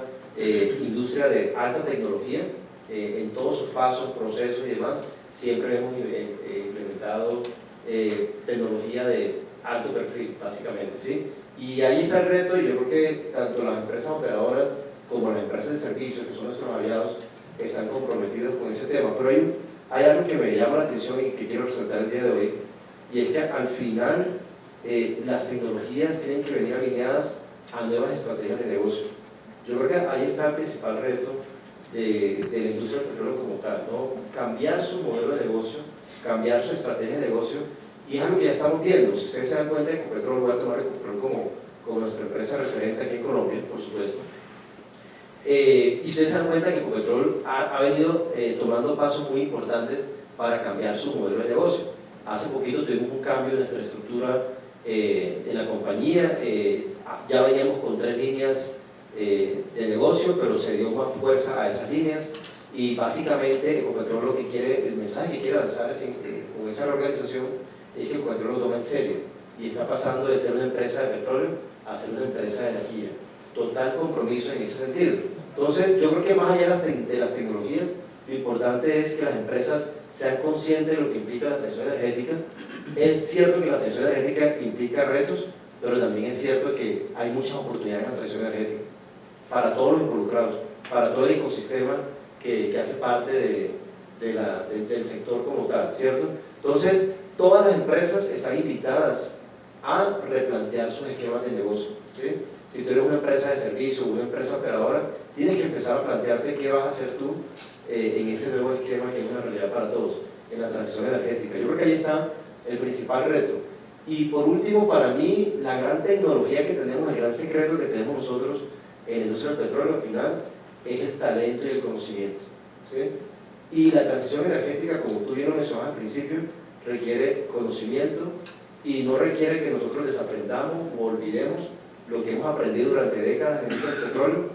industria de alta tecnología, en todos sus pasos, procesos y demás. Siempre hemos implementado tecnología de alto perfil, básicamente, ¿sí? Y ahí está el reto, y yo creo que tanto las empresas operadoras como las empresas de servicios, que son nuestros aliados, están comprometidos con ese tema. Pero hay algo que me llama la atención y que quiero resaltar el día de hoy, y es que al final las tecnologías tienen que venir alineadas a nuevas estrategias de negocio. Yo creo que ahí está el principal reto de la industria del petróleo como tal, ¿no? Cambiar su modelo de negocio, cambiar su estrategia de negocio, y es algo que ya estamos viendo. Si ustedes se dan cuenta, Ecopetrol, voy a tomar Ecopetrol como nuestra empresa referente aquí en Colombia, por supuesto, y ustedes se dan cuenta que Ecopetrol ha venido tomando pasos muy importantes para cambiar su modelo de negocio. Hace poquito tuvimos un cambio en nuestra estructura en la compañía, ya veníamos con 3 líneas de negocio, pero se dio más fuerza a esas líneas, y básicamente Ecopetrol lo que quiere, el mensaje que quiere lanzar con esa reorganización es que Ecopetrol lo toma en serio y está pasando de ser una empresa de petróleo a ser una empresa de energía. Total compromiso en ese sentido. Entonces, yo creo que más allá de las tecnologías, lo importante es que las empresas sean conscientes de lo que implica la transición energética. Es cierto que la transición energética implica retos, pero también es cierto que hay muchas oportunidades en la transición energética para todos los involucrados, para todo el ecosistema que hace parte del sector como tal, ¿cierto? Entonces, todas las empresas están invitadas a replantear sus esquemas de negocio, ¿sí? Si tú eres una empresa de servicio o una empresa operadora, tienes que empezar a plantearte qué vas a hacer tú en este nuevo esquema que es una realidad para todos, en la transición energética. Yo creo que ahí está el principal reto. Y por último, para mí, la gran tecnología que tenemos, el gran secreto que tenemos nosotros en la industria del petróleo al final, es el talento y el conocimiento, ¿sí? Y la transición energética, como tú bien lo mencionabas al principio, requiere conocimiento y no requiere que nosotros desaprendamos o olvidemos lo que hemos aprendido durante décadas en la industria del petróleo.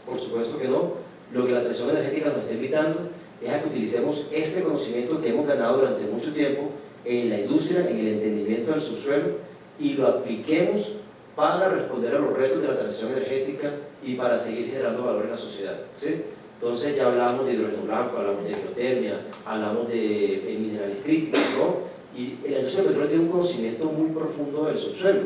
Por supuesto que no. Lo que la transición energética nos está invitando es a que utilicemos este conocimiento que hemos ganado durante mucho tiempo en la industria, en el entendimiento del subsuelo, y lo apliquemos para responder a los retos de la transición energética y para seguir generando valor en la sociedad, ¿sí? Entonces ya hablamos de hidrógeno blanco, hablamos de geotermia, hablamos de minerales críticos, ¿no? Y la industria del petróleo tiene un conocimiento muy profundo del subsuelo.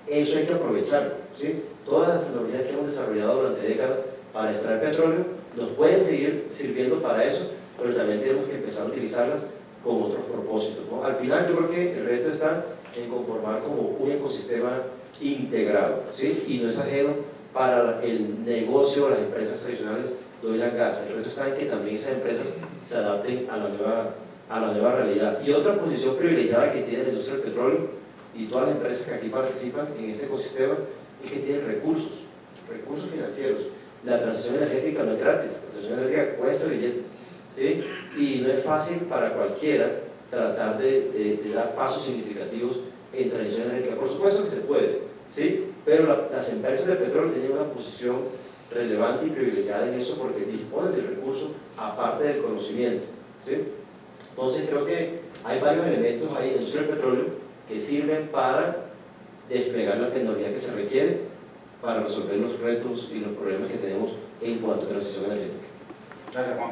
Eso hay que aprovecharlo, ¿sí? Todas las tecnologías que hemos desarrollado durante décadas para extraer petróleo nos pueden seguir sirviendo para eso, pero también tenemos que empezar a utilizarlas con otros propósitos, ¿no? Al final yo creo que el reto está en conformar como un ecosistema integrado, ¿sí? Y no es ajeno para el negocio o las empresas tradicionales de oil and gas. El reto está en que también esas empresas se adapten a la nueva realidad. Y otra posición privilegiada que tiene la industria del petróleo y todas las empresas que aquí participan en este ecosistema es que tienen recursos financieros. La transición energética no es gratis, la transición energética cuesta billete, ¿sí? Y no es fácil para cualquiera tratar de dar pasos significativos en transición energética. Por supuesto que se puede, ¿sí? Pero las empresas de petróleo tienen una posición relevante y privilegiada en eso porque disponen del recurso aparte del conocimiento, ¿sí? Entonces creo que hay varios elementos ahí en la industria del petróleo que sirven para desplegar la tecnología que se requiere para resolver los retos y los problemas que tenemos en cuanto a transición energética. Gracias, Juan.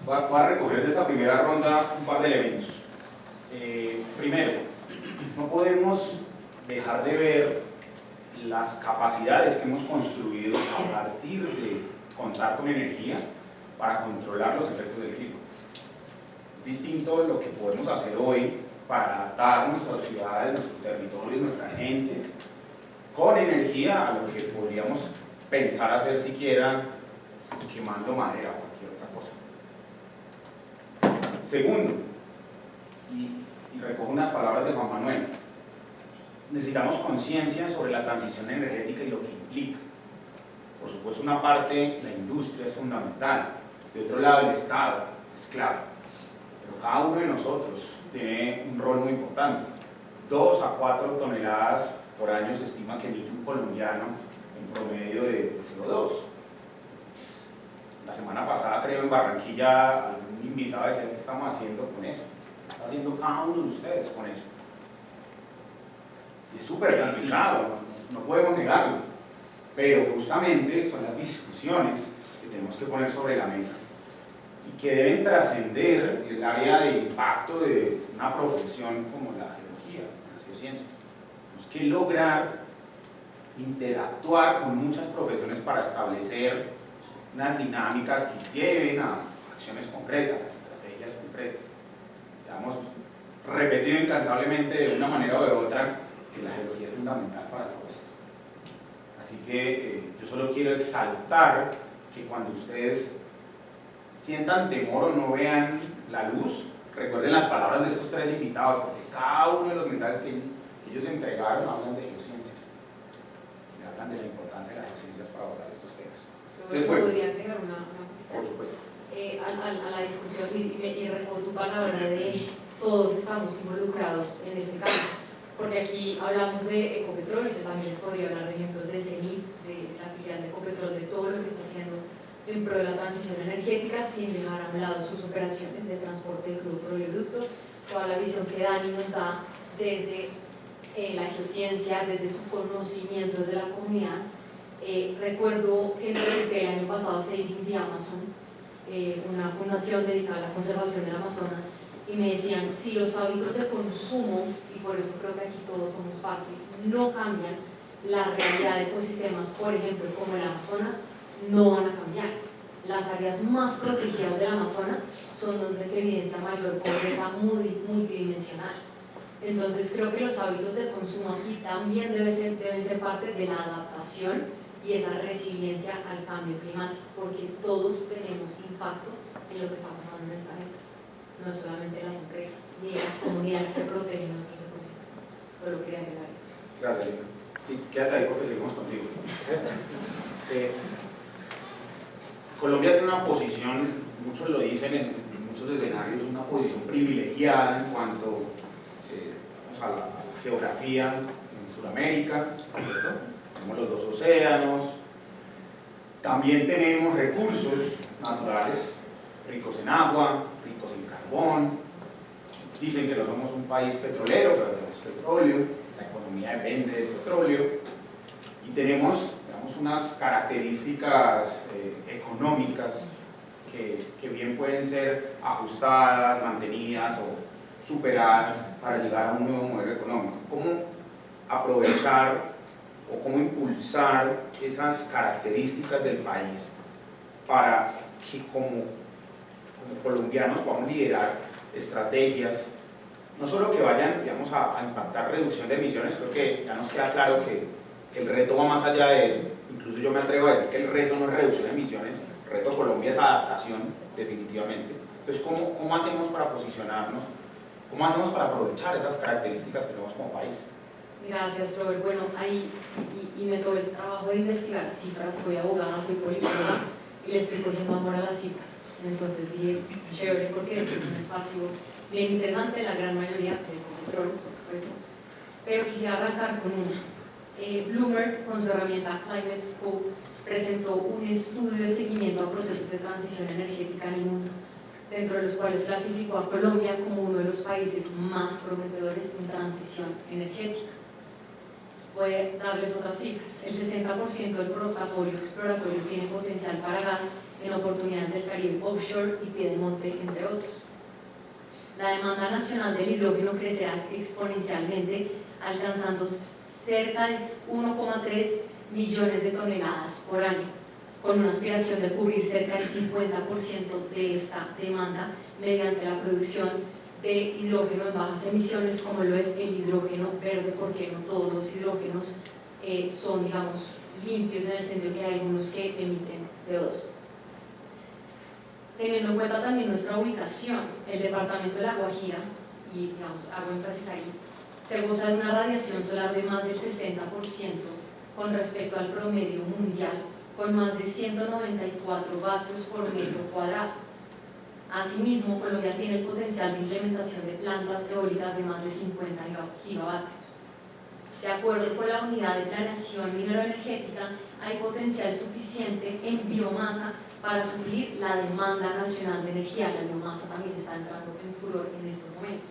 Voy a recoger de esta primera ronda un par de elementos. Primero, no podemos dejar de ver las capacidades que hemos construido a partir de contar con energía para controlar los efectos del clima. Es distinto lo que podemos hacer hoy para adaptar nuestras ciudades, nuestros territorios, nuestra gente con energía a lo que podríamos pensar hacer siquiera quemando madera o cualquier otra cosa. Segundo, y recojo unas palabras de Juan Manuel, necesitamos conciencia sobre la transición energética y lo que implica. Por supuesto, una parte, la industria es fundamental, de otro lado el Estado es clave, pero cada uno de nosotros tiene un rol muy importante. 2 a 4 toneladas por año se estima que emite un colombiano en promedio de CO2. La semana pasada, creo, en Barranquilla, algún invitado decía qué estamos haciendo con eso. ¿Qué está haciendo cada uno de ustedes con eso? Y es súper complicado, no podemos negarlo, pero justamente son las discusiones que tenemos que poner sobre la mesa y que deben trascender el área de impacto de una profesión como la geología, las geociencias. Tenemos que lograr interactuar con muchas profesiones para establecer unas dinámicas que lleven a acciones concretas, a estrategias concretas. Ya hemos repetido incansablemente de una manera o de otra que la geología es fundamental para todo esto. Así que yo solo quiero exaltar que cuando ustedes sientan temor o no vean la luz, recuerden las palabras de estos 3 invitados, porque cada uno de los mensajes que ellos entregaron hablan de geociencias y hablan de la importancia de las geociencias para abordar estos temas. Yo podría agregar una cosita. Por supuesto. A la discusión y recojo tu palabra de todos estamos involucrados en este campo, porque aquí hablamos de Ecopetrol, yo también les podría hablar de ejemplos de CENIP, de la filial de Ecopetrol, de todo lo que está haciendo en pro de la transición energética, sin dejar a un lado sus operaciones de transporte de crudo por oleoducto, toda la visión que Dani nos da desde la geociencia, desde su conocimiento, desde la comunidad. Recuerdo que desde el año pasado Saving the Amazon, una fundación dedicada a la conservación del Amazonas, y me decían, si los hábitos de consumo, y por eso creo que aquí todos somos parte, no cambian, la realidad de ecosistemas, por ejemplo, como el Amazonas, no van a cambiar. Las áreas más protegidas del Amazonas son donde se evidencia mayor pobreza multidimensional. Entonces creo que los hábitos de consumo aquí también deben ser parte de la adaptación y esa resiliencia al cambio climático, porque todos tenemos impacto en lo que está pasando en el planeta, no solamente las empresas ni las comunidades que protegen nuestros ecosistemas. Solo quería agregar eso. Gracias, Lina. Y quédate ahí porque seguimos contigo. Colombia tiene una posición, muchos lo dicen en muchos escenarios, una posición privilegiada en cuanto a la geografía en Sudamérica, ¿cierto? Tenemos los dos océanos, también tenemos recursos naturales ricos en agua, ricos en carbón. Dicen que no somos un país petrolero, pero tenemos petróleo, la economía depende del petróleo y tenemos, digamos, unas características económicas que bien pueden ser ajustadas, mantenidas o superadas para llegar a un nuevo modelo económico. ¿Cómo aprovechar o cómo impulsar esas características del país para que como colombianos podamos liderar estrategias, no solo que vayan, digamos, a impactar reducción de emisiones? Creo que ya nos queda claro que el reto va más allá de eso. Incluso yo me atrevo a decir que el reto no es reducción de emisiones, el reto de Colombia es adaptación, definitivamente. Entonces, ¿cómo hacemos para posicionarnos? ¿Cómo hacemos para aprovechar esas características que tenemos como país? Gracias, Robert. Bueno, ahí y me tomé el trabajo de investigar cifras. Soy abogada, soy politóloga y le estoy cogiendo amor a las cifras. Entonces dije, chévere, porque este es un espacio bien interesante, la gran mayoría del control, por supuesto. Pero quisiera arrancar con una. Bloomberg, con su herramienta Climate Scope, presentó un estudio de seguimiento a procesos de transición energética en el mundo, dentro de los cuales clasificó a Colombia como uno de los países más prometedores en transición energética. Voy a darles otras cifras. El 60% del portafolio exploratorio tiene potencial para gas en oportunidades del Caribe offshore y Piedemonte, entre otros. La demanda nacional del hidrógeno crecerá exponencialmente, alcanzando cerca de 1,3 millones de toneladas por año, con una aspiración de cubrir cerca del 50% de esta demanda mediante la producción de hidrógeno en bajas emisiones, como lo es el hidrógeno verde, porque no todos los hidrógenos son, digamos, limpios, en el sentido que hay algunos que emiten CO2. Teniendo en cuenta también nuestra ubicación, el departamento de La Guajira, y digamos, hago énfasis ahí, se goza de una radiación solar de más del 60% con respecto al promedio mundial, con más de 194 vatios por metro cuadrado. Asimismo, Colombia tiene el potencial de implementación de plantas eólicas de más de 50 gigavatios. De acuerdo con la Unidad de Planeación Mineroenergética, hay potencial suficiente en biomasa para suplir la demanda nacional de energía. La biomasa también está entrando en furor en estos momentos.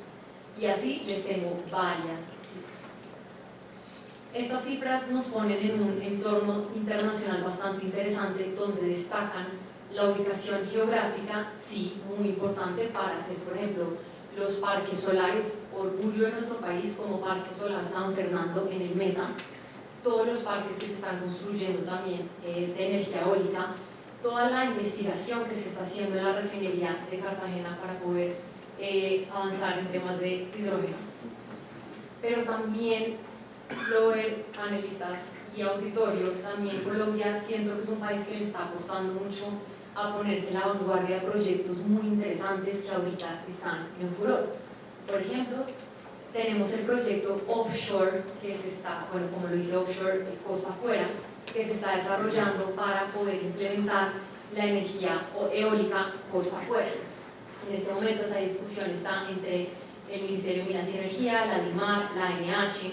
Y así les tengo varias cifras. Estas cifras nos ponen en un entorno internacional bastante interesante, donde destacan la ubicación geográfica, sí, muy importante para hacer, por ejemplo, los parques solares, orgullo de nuestro país como Parque Solar San Fernando en el Meta, todos los parques que se están construyendo también de energía eólica, toda la investigación que se está haciendo en la refinería de Cartagena para poder avanzar en temas de hidrógeno. Pero también, Robert, panelistas y auditorio, también Colombia siento que es un país que le está costando mucho a ponerse en la vanguardia de proyectos muy interesantes que ahorita están en furor. Por ejemplo, tenemos el proyecto offshore, que se está, bueno, como lo dice offshore, costa afuera, que se está desarrollando para poder implementar la energía eólica costa afuera. En este momento esa discusión está entre el Ministerio de Minas y Energía, la DIMAR, la ANH,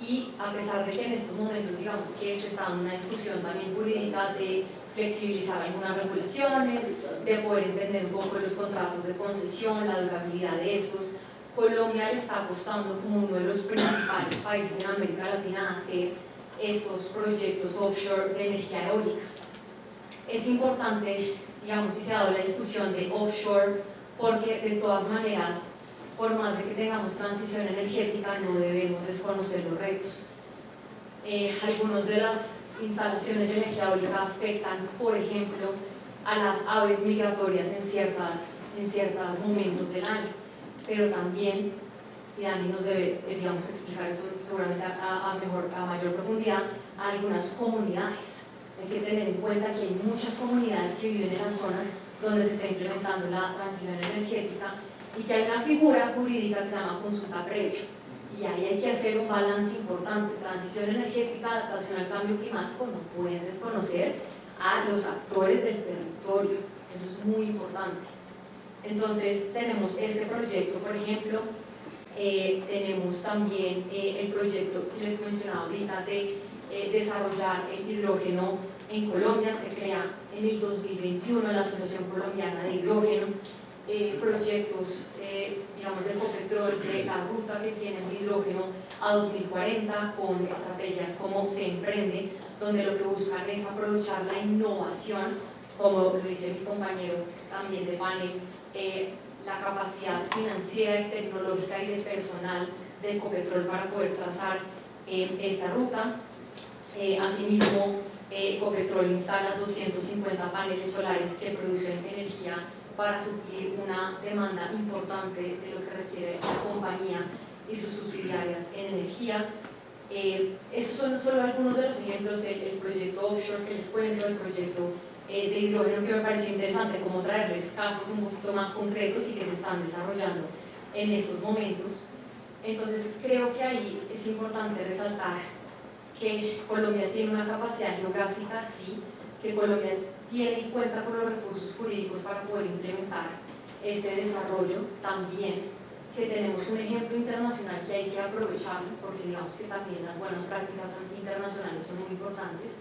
y a pesar de que en estos momentos, digamos que se está dando una discusión también jurídica de flexibilizar algunas regulaciones, de poder entender un poco los contratos de concesión, la durabilidad de estos, Colombia le está apostando como uno de los principales países en América Latina a hacer estos proyectos offshore de energía eólica. Es importante, digamos, si se ha dado la discusión de offshore, porque de todas maneras, por más de que tengamos transición energética, no debemos desconocer los retos. Algunas de las instalaciones de energía eólica afectan, por ejemplo, a las aves migratorias en ciertos momentos del año, pero también, y Dani nos debe, digamos, explicar eso seguramente a mayor profundidad, a algunas comunidades. Hay que tener en cuenta que hay muchas comunidades que viven en las zonas donde se está implementando la transición energética y que hay una figura jurídica que se llama consulta previa. y ahí hay que hacer un balance importante. Transición energética, adaptación al cambio climático, no pueden desconocer a los actores del territorio, eso es muy importante. Entonces tenemos este proyecto, por ejemplo, tenemos también el proyecto que les mencionaba ahorita de desarrollar el hidrógeno en Colombia. Se crea en el 2021 la Asociación Colombiana de Hidrógeno, proyectos digamos de Ecopetrol, de la ruta que tiene el hidrógeno a 2040 con estrategias como Se Emprende, donde lo que buscan es aprovechar la innovación, como lo dice mi compañero también de panel, la capacidad financiera y tecnológica y de personal de Ecopetrol para poder trazar esta ruta. Asimismo, Ecopetrol instala 250 paneles solares que producen energía para suplir una demanda importante de lo que requiere la compañía y sus subsidiarias en energía. Estos son solo algunos de los ejemplos, el proyecto offshore que les cuento, el proyecto de hidrógeno que me pareció interesante, como traerles casos un poquito más concretos y que se están desarrollando en estos momentos. Entonces creo que ahí es importante resaltar que Colombia tiene una capacidad geográfica, sí, que Colombia tiene y cuenta con los recursos jurídicos para poder implementar este desarrollo, también que tenemos un ejemplo internacional que hay que aprovechar, porque digamos que también las buenas prácticas internacionales son muy importantes,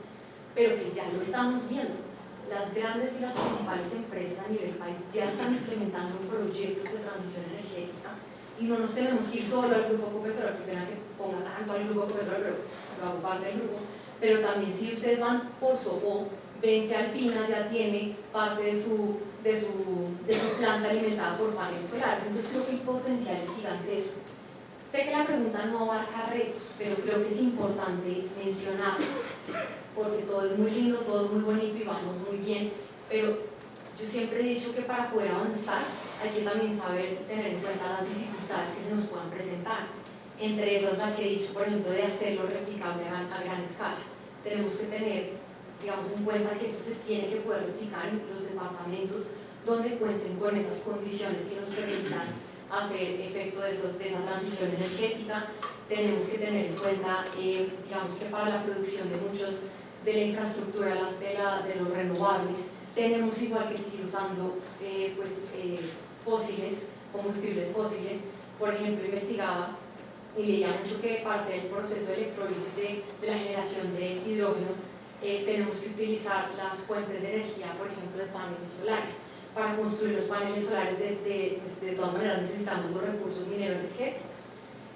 pero que ya lo estamos viendo. Las grandes y las principales empresas a nivel país ya están implementando proyectos de transición energética y no nos tenemos que ir solo al grupo Ecopetrol, que pena que ponga tanto al grupo Ecopetrol, pero lo hago parte del grupo, pero también si ustedes van por Sopó, ven que Alpina ya tiene parte de su planta alimentada por paneles solares, entonces creo que el potencial es gigantesco. Sé que la pregunta no abarca retos, pero creo que es importante mencionarlos, porque todo es muy lindo, todo es muy bonito y vamos muy bien, pero yo siempre he dicho que para poder avanzar hay que también saber tener en cuenta las dificultades que se nos puedan presentar. Entre esas la que he dicho, por ejemplo, de hacerlo replicable a gran escala. Tenemos que tener, digamos, en cuenta que esto se tiene que poder replicar en los departamentos donde cuenten con esas condiciones que nos permitan hacer efecto de esa transición energética. Tenemos que tener en cuenta, digamos que para la producción de muchos de la infraestructura de los renovables, tenemos igual que seguir usando fósiles, combustibles fósiles. Por ejemplo, investigaba y leía mucho que para hacer el proceso de electrólisis de la generación de hidrógeno tenemos que utilizar las fuentes de energía, por ejemplo, de paneles solares. Para construir los paneles solares, de todas maneras necesitamos los recursos mineros energéticos.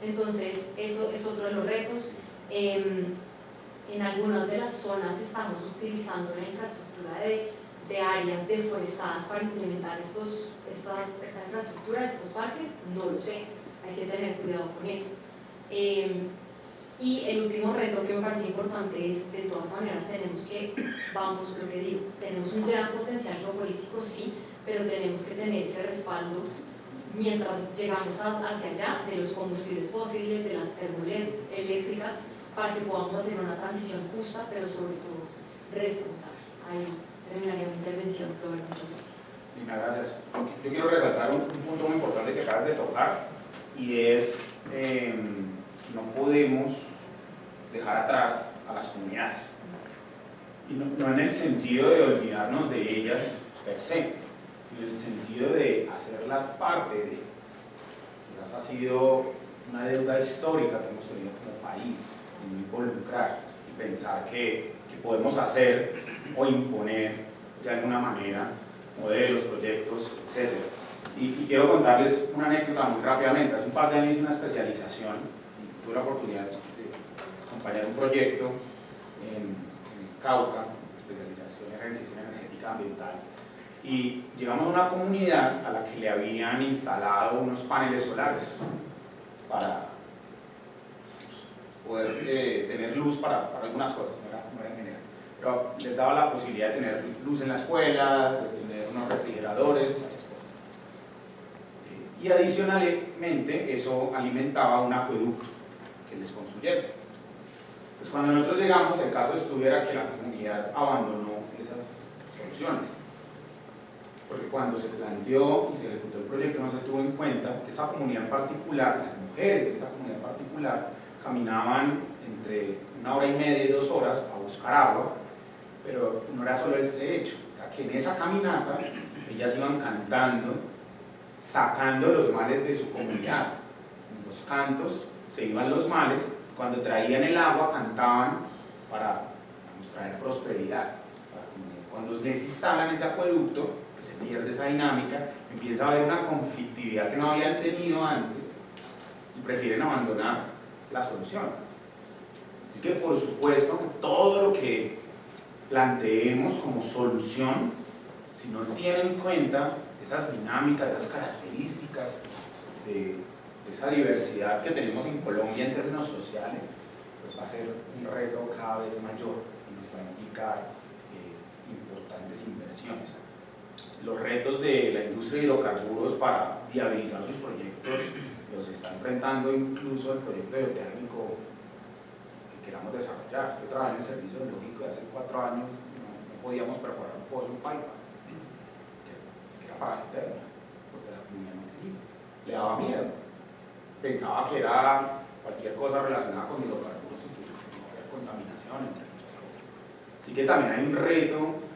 Entonces, eso es otro de los retos. En algunas de las zonas estamos utilizando la infraestructura de áreas deforestadas para implementar esta infraestructura, estos parques, no lo sé, hay que tener cuidado con eso. Y el último reto que me parece importante es, de todas maneras, lo que digo, tenemos un gran potencial geopolítico, sí, pero tenemos que tener ese respaldo mientras llegamos hacia allá de los combustibles fósiles, de las termoeléctricas, para que podamos hacer una transición justa, pero sobre todo responsable. Ahí terminaría mi intervención, Robert, muchas gracias. Gracias. Yo quiero resaltar un punto muy importante que acabas de tocar, y es no podemos dejar atrás a las comunidades, y no en el sentido de olvidarnos de ellas per se, en el sentido de hacerlas parte de. Quizás ha sido una deuda histórica que hemos tenido como país, en involucrar y pensar que podemos hacer o imponer de alguna manera modelos, proyectos, etc. Y quiero contarles una anécdota muy rápidamente. Hace un par de años hice una especialización y tuve la oportunidad de acompañar un proyecto en Cauca, especialización en renovación energética ambiental. Y llegamos a una comunidad a la que le habían instalado unos paneles solares para poder tener luz para algunas cosas, no era en general, pero les daba la posibilidad de tener luz en la escuela, de tener unos refrigeradores, varias cosas. Y adicionalmente eso alimentaba un acueducto que les construyeron. Pues cuando nosotros llegamos, el caso estuviera que la comunidad abandonó esas soluciones, porque cuando se planteó y se ejecutó el proyecto no se tuvo en cuenta que esa comunidad en particular, las mujeres de esa comunidad en particular, particular, caminaban entre 1 hora y media y 2 horas a buscar agua, pero no era solo ese hecho, era que en esa caminata ellas iban cantando, sacando los males de su comunidad. En los cantos se iban los males, cuando traían el agua cantaban para traer prosperidad. Cuando les instalan ese acueducto, que se pierde esa dinámica, empieza a haber una conflictividad que no habían tenido antes y prefieren abandonar la solución. Así que por supuesto todo lo que planteemos como solución, si no tiene en cuenta esas dinámicas, esas características de esa diversidad que tenemos en Colombia en términos sociales, pues va a ser un reto cada vez mayor y nos va a implicar importantes inversiones. Los retos de la industria de hidrocarburos para viabilizar sus proyectos los está enfrentando incluso el proyecto geotérmico que queramos desarrollar. Yo trabajé en el servicio geológico y hace 4 años no podíamos perforar un pozo en Paipa, que era para geotérmica, porque la comunidad no quería, le daba miedo, pensaba que era cualquier cosa relacionada con hidrocarburos y que no había contaminación, entre muchas cosas. Así que también hay un reto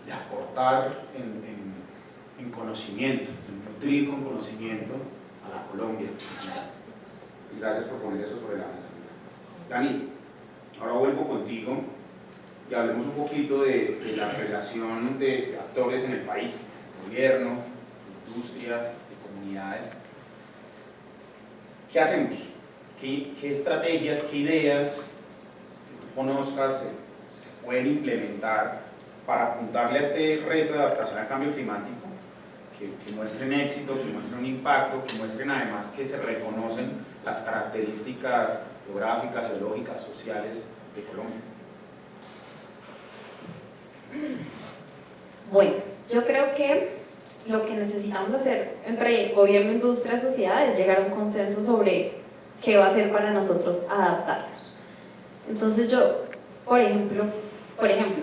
de aportar en conocimiento, en nutrir con conocimiento a la Colombia. Y gracias por poner eso sobre la mesa. Dani, ahora vuelvo contigo y hablemos un poquito de la relación de actores en el país, gobierno, industria, de comunidades. ¿Qué hacemos? ¿Qué estrategias, qué ideas que tú conozcas se pueden implementar para apuntarle a este reto de adaptación al cambio climático, que muestren éxito, que muestren un impacto, que muestren además que se reconocen las características geográficas, geológicas, sociales de Colombia? Bueno, yo creo que lo que necesitamos hacer entre gobierno, industria, sociedad es llegar a un consenso sobre qué va a ser para nosotros adaptarnos. Entonces por ejemplo,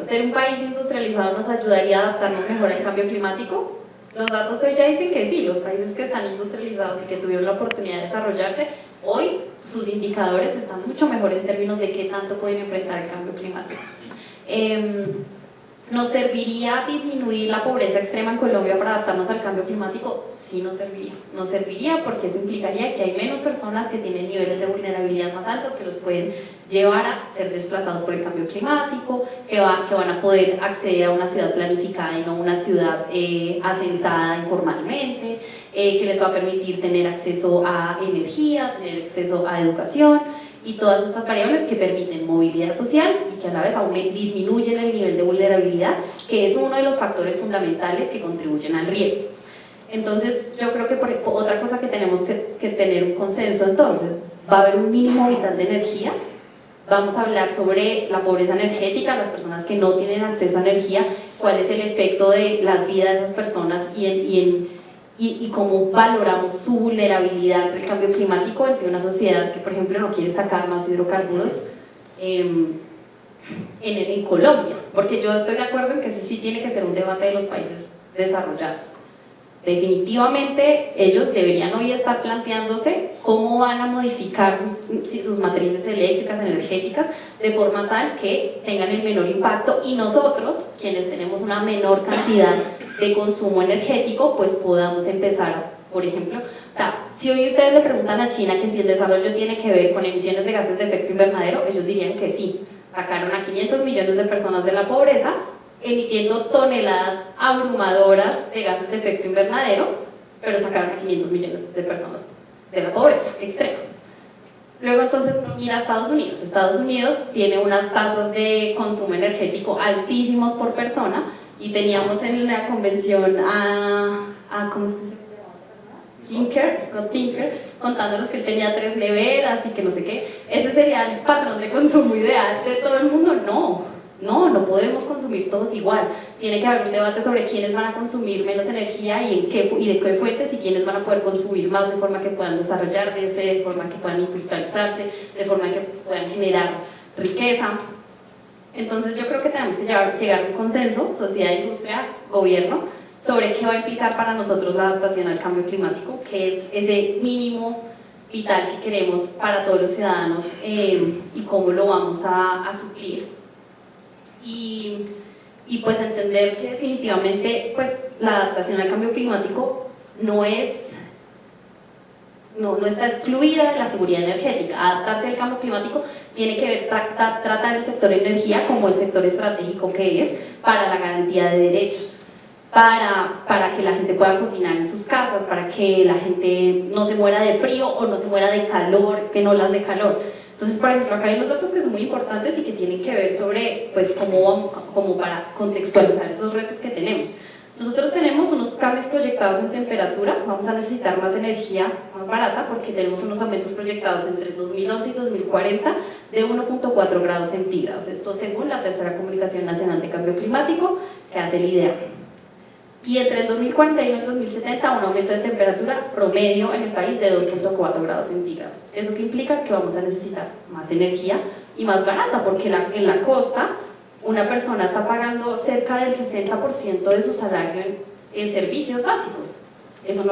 ser un país industrializado nos ayudaría a adaptarnos mejor al cambio climático. Los datos hoy ya dicen que sí, los países que están industrializados y que tuvieron la oportunidad de desarrollarse, hoy sus indicadores están mucho mejor en términos de qué tanto pueden enfrentar el cambio climático. ¿Nos serviría disminuir la pobreza extrema en Colombia para adaptarnos al cambio climático? Sí, nos serviría. Nos serviría porque eso implicaría que hay menos personas que tienen niveles de vulnerabilidad más altos que los pueden llevar a ser desplazados por el cambio climático, que van a poder acceder a una ciudad planificada y no una ciudad asentada informalmente, que les va a permitir tener acceso a energía, tener acceso a educación, y todas estas variables que permiten movilidad social y que a la vez disminuyen el nivel de vulnerabilidad, que es uno de los factores fundamentales que contribuyen al riesgo. Entonces, yo creo que otra cosa que tenemos que tener un consenso, entonces, va a haber un mínimo vital de energía, vamos a hablar sobre la pobreza energética, las personas que no tienen acceso a energía, cuál es el efecto de las vidas de esas personas y cómo valoramos su vulnerabilidad ante el cambio climático ante una sociedad que, por ejemplo, no quiere sacar más hidrocarburos en Colombia, porque yo estoy de acuerdo en que sí tiene que ser un debate de los países desarrollados. Definitivamente ellos deberían hoy estar planteándose cómo van a modificar sus matrices eléctricas, energéticas, de forma tal que tengan el menor impacto, y nosotros, quienes tenemos una menor cantidad de consumo energético, pues podamos empezar, por ejemplo, o sea, si hoy ustedes le preguntan a China que si el desarrollo tiene que ver con emisiones de gases de efecto invernadero, ellos dirían que sí. Sacaron a 500 millones de personas de la pobreza, emitiendo toneladas abrumadoras de gases de efecto invernadero, pero sacaron a 500 millones de personas de la pobreza extrema. Luego entonces uno mira a Estados Unidos. Estados Unidos tiene unas tasas de consumo energético altísimos por persona, y teníamos en la convención ¿cómo se llama? Scott Tinker, contándonos que él tenía 3 neveras y que no sé qué. ¿Ese sería el patrón de consumo ideal de todo el mundo? No podemos consumir todos igual. Tiene que haber un debate sobre quiénes van a consumir menos energía y de qué fuentes, y quiénes van a poder consumir más, de forma que puedan desarrollarse, de forma que puedan industrializarse, de forma que puedan generar riqueza. Entonces yo creo que tenemos que llegar a un consenso, sociedad, industria, gobierno, sobre qué va a implicar para nosotros la adaptación al cambio climático, que es ese mínimo vital que queremos para todos los ciudadanos y cómo lo vamos a suplir. Y pues entender que definitivamente pues, la adaptación al cambio climático no está excluida de la seguridad energética. Adaptarse al cambio climático tiene que ver tratar el sector energía como el sector estratégico que es para la garantía de derechos, para que la gente pueda cocinar en sus casas, para que la gente no se muera de frío o no se muera de calor, que no las de calor. Entonces, por ejemplo, acá hay unos datos que son muy importantes y que tienen que ver sobre, pues, cómo para contextualizar esos retos que tenemos. Nosotros tenemos unos cambios proyectados en temperatura, vamos a necesitar más energía más barata porque tenemos unos aumentos proyectados entre 2011 y 2040 de 1.4 grados centígrados. Esto según la tercera Comunicación Nacional de Cambio Climático que hace el IDEA. Y entre el 2041 y el 2070 un aumento de temperatura promedio en el país de 2.4 grados centígrados. ¿Eso que implica? Que vamos a necesitar más energía y más barata, porque en la costa una persona está pagando cerca del 60% de su salario en servicios básicos. Eso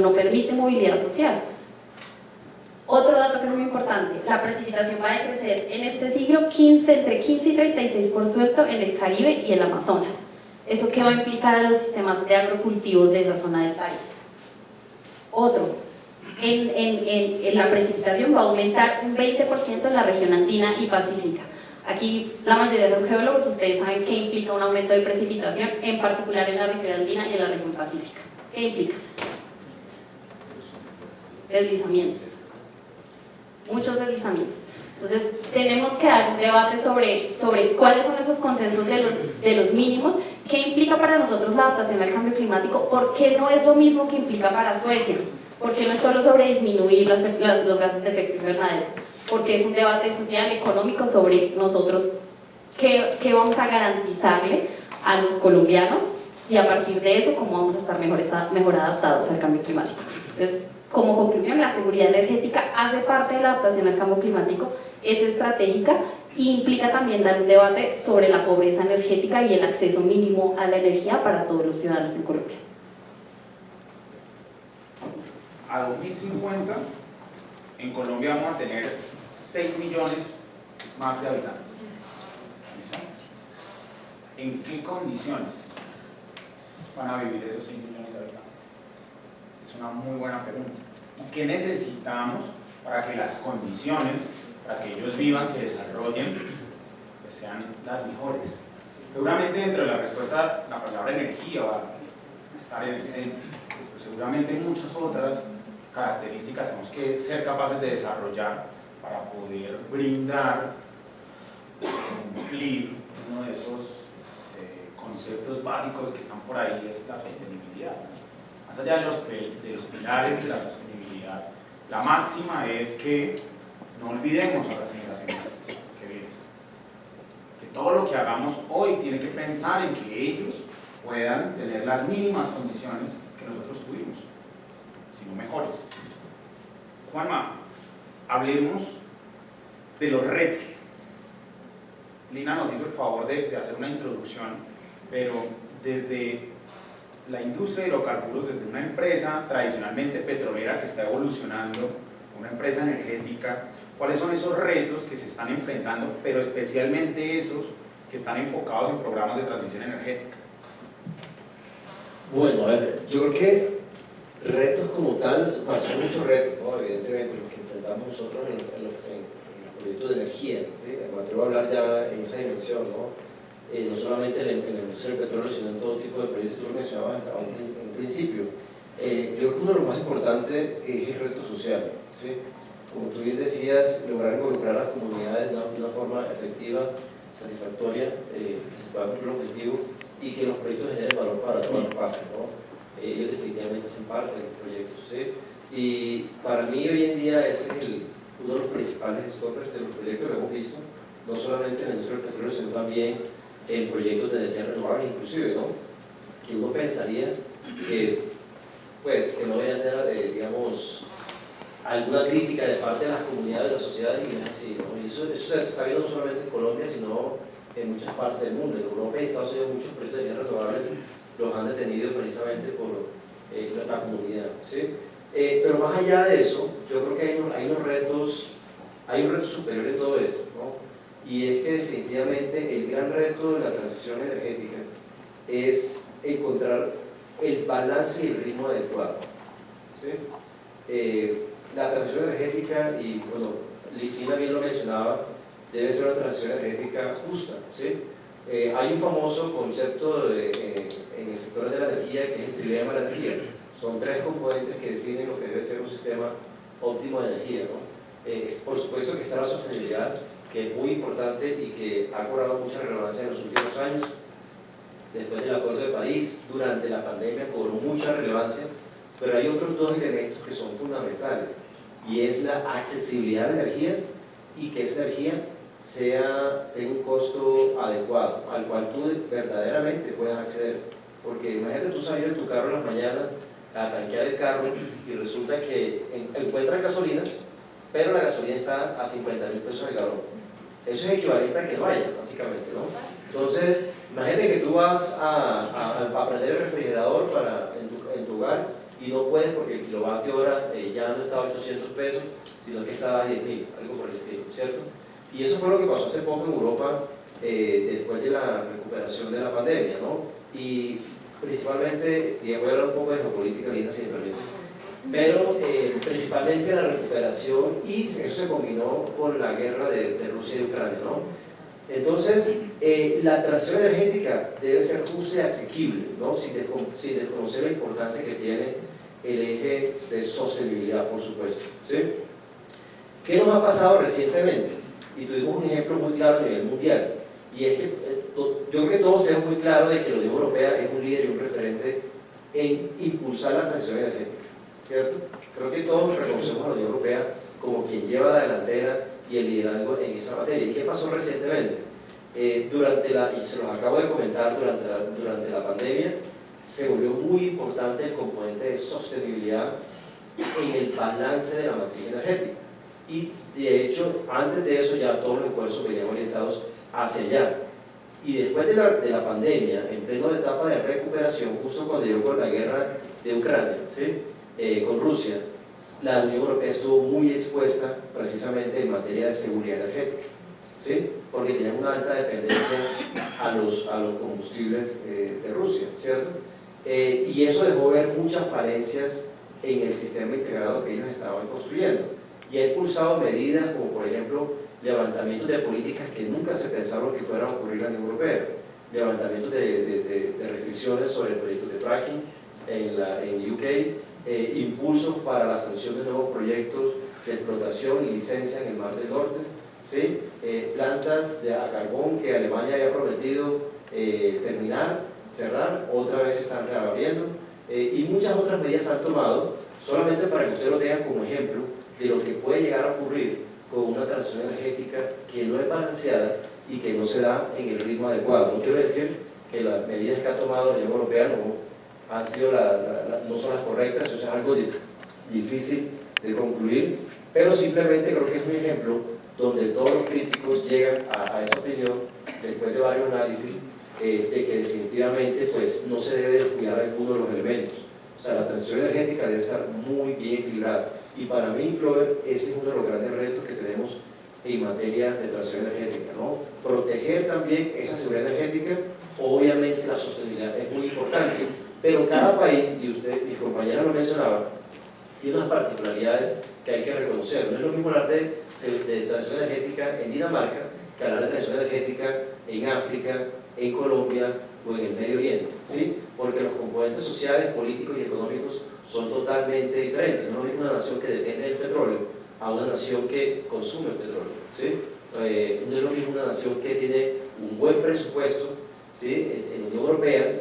no permite movilidad social. Otro dato que es muy importante, la precipitación va a crecer en este siglo entre 15 y 36% en el Caribe y el Amazonas. ¿Eso qué va a implicar a los sistemas de agrocultivos de esa zona del país? Otro, en la precipitación va a aumentar un 20% en la región andina y pacífica. Aquí la mayoría de los geólogos, ustedes saben qué implica un aumento de precipitación, en particular en la región andina y en la región pacífica. ¿Qué implica? Deslizamientos. Muchos deslizamientos. Entonces, tenemos que dar un debate sobre cuáles son esos consensos de los mínimos, qué implica para nosotros la adaptación al cambio climático, por qué no es lo mismo que implica para Suecia, porque no es solo sobre disminuir los gases de efecto invernadero, porque es un debate social, económico sobre nosotros qué vamos a garantizarle a los colombianos y a partir de eso cómo vamos a estar mejor adaptados al cambio climático. Entonces, como conclusión, la seguridad energética hace parte de la adaptación al cambio climático, es estratégica e implica también dar un debate sobre la pobreza energética y el acceso mínimo a la energía para todos los ciudadanos en Colombia. A 2050, en Colombia vamos a tener 6 millones más de habitantes. ¿En qué condiciones van a vivir esos 6 millones de habitantes? Es una muy buena pregunta. ¿Y qué necesitamos para que las condiciones, para que ellos vivan, se desarrollen, pues sean las mejores? Seguramente dentro de la respuesta la palabra energía va a estar en el centro, pero seguramente muchas otras características tenemos que ser capaces de desarrollar para poder brindar, cumplir uno de esos conceptos básicos que están por ahí, es la sostenibilidad. Más allá de los pilares de la sostenibilidad, la máxima es que no olvidemos a las generaciones que vienen. Que todo lo que hagamos hoy tiene que pensar en que ellos puedan tener las mínimas condiciones que nosotros tuvimos, sino mejores. Juanma, hablemos de los retos. Lina nos hizo el favor de hacer una introducción, pero desde la industria de hidrocarburos, desde una empresa tradicionalmente petrolera que está evolucionando, una empresa energética, ¿cuáles son esos retos que se están enfrentando, pero especialmente esos que están enfocados en programas de transición energética? Bueno, a ver, yo creo que retos como tal, son muchos retos, ¿no? Evidentemente, los que enfrentamos nosotros en los proyectos de energía, ¿sí? Me atrevo a hablar ya en esa dimensión, ¿no? No solamente en la industria del petróleo, sino en todo tipo de proyectos que tú mencionabas en principio. Yo creo que uno de los más importantes es el reto social, ¿sí? Como tú bien decías, lograr involucrar a las comunidades de una forma efectiva, satisfactoria, que se pueda cumplir el objetivo y que los proyectos generen valor para todas las partes, ¿no? Ellos definitivamente son parte de los proyectos, ¿sí? Y para mí hoy en día ese es uno de los principales scopers de los proyectos que hemos visto, no solamente en la industria del petróleo, sino también en proyectos de energía renovable, inclusive, ¿no? Que uno pensaría que no voy a tener, digamos, alguna crítica de parte de las comunidades, de las sociedades, y es así, ¿no? Y eso se está viendo no solamente en Colombia, sino en muchas partes del mundo. En Europa y Estados Unidos muchos proyectos de energía renovables los han detenido precisamente por la comunidad, ¿sí? Pero más allá de eso, yo creo que hay un reto superior en todo esto, ¿no? Y es que definitivamente el gran reto de la transición energética es encontrar el balance y el ritmo adecuado, ¿sí? La transición energética, y bueno, Lina bien lo mencionaba, debe ser una transición energética justa, ¿sí? Hay un famoso concepto en el sector de la energía que es el trilema de la energía. Son 3 componentes que definen lo que debe ser un sistema óptimo de energía, ¿no? Por supuesto que está la sostenibilidad, que es muy importante y que ha cobrado mucha relevancia en los últimos años. Después del Acuerdo de París, durante la pandemia cobró mucha relevancia, pero hay otros 2 elementos que son fundamentales, y es la accesibilidad de energía y que esa energía tenga un costo adecuado, al cual tú verdaderamente puedas acceder. Porque imagínate tú salir en tu carro en las mañanas a tanquear el carro y resulta que encuentras gasolina, pero la gasolina está a 50.000 pesos el galón. Eso es equivalente a que no haya, básicamente, ¿no? Entonces, imagínate que tú vas a prender el refrigerador en tu hogar y no puedes porque el kilovatio hora ya no está a 800 pesos, sino que está a 10.000, algo por el estilo, ¿cierto? Y eso fue lo que pasó hace poco en Europa después de la recuperación de la pandemia, ¿no? Y principalmente, y voy a hablar un poco de geopolítica, Lina, si me permite, pero principalmente la recuperación, y eso se combinó con la guerra de Rusia y Ucrania, ¿no? Entonces, la transición energética debe ser justa y asequible, ¿no? Sin desconocer la importancia que tiene el eje de sostenibilidad, por supuesto, ¿sí? ¿Qué nos ha pasado recientemente? Y tuvimos un ejemplo muy claro a nivel mundial, y es que yo creo que todos tenemos muy claro de que la Unión Europea es un líder y un referente en impulsar la transición energética, ¿cierto? Creo que todos reconocemos a la Unión Europea como quien lleva la delantera y el liderazgo en esa materia. ¿Y qué pasó recientemente? Y se los acabo de comentar, durante la pandemia se volvió muy importante el componente de sostenibilidad en el balance de la matriz energética. Y de hecho, antes de eso ya todos los esfuerzos venían orientados hacia allá. Y después de la pandemia, en plena etapa de recuperación, justo cuando llegó con la guerra de Ucrania, ¿sí? Con Rusia, la Unión Europea estuvo muy expuesta precisamente en materia de seguridad energética, ¿sí? Porque tenía una alta dependencia a los combustibles de Rusia, ¿cierto? Y eso dejó ver muchas falencias en el sistema integrado que ellos estaban construyendo. Y ha impulsado medidas como, por ejemplo, levantamientos de políticas que nunca se pensaron que fueran a ocurrir en la Unión Europea, levantamientos de restricciones sobre proyectos de fracking en UK, impulsos para la sanción de nuevos proyectos de explotación y licencia en el Mar del Norte, ¿sí? Plantas a carbón que Alemania había prometido cerrar, otra vez se están reabriendo, y muchas otras medidas se han tomado, solamente para que ustedes lo tengan como ejemplo de lo que puede llegar a ocurrir con una transición energética que no es balanceada y que no se da en el ritmo adecuado. No quiero decir que las medidas que ha tomado la Unión Europea no son las correctas, eso es algo difícil de concluir, pero simplemente creo que es un ejemplo donde todos los críticos llegan a esa opinión después de varios análisis de que definitivamente pues, no se debe descuidar alguno de los elementos. O sea, la transición energética debe estar muy bien equilibrada. Y para mí, Clover, ese es uno de los grandes retos que tenemos en materia de transición energética, ¿no? Proteger también esa seguridad energética, obviamente la sostenibilidad es muy importante, pero cada país, y mis compañeras lo mencionaban, tiene unas particularidades que hay que reconocer. No es lo mismo hablar de transición energética en Dinamarca que hablar de transición energética en África, en Colombia o en el Medio Oriente, ¿sí? Porque los componentes sociales, políticos y económicos son totalmente diferentes. No es una nación que depende del petróleo a una nación que consume el petróleo, ¿sí? No es lo mismo una nación que tiene un buen presupuesto, ¿sí? En la Unión Europea,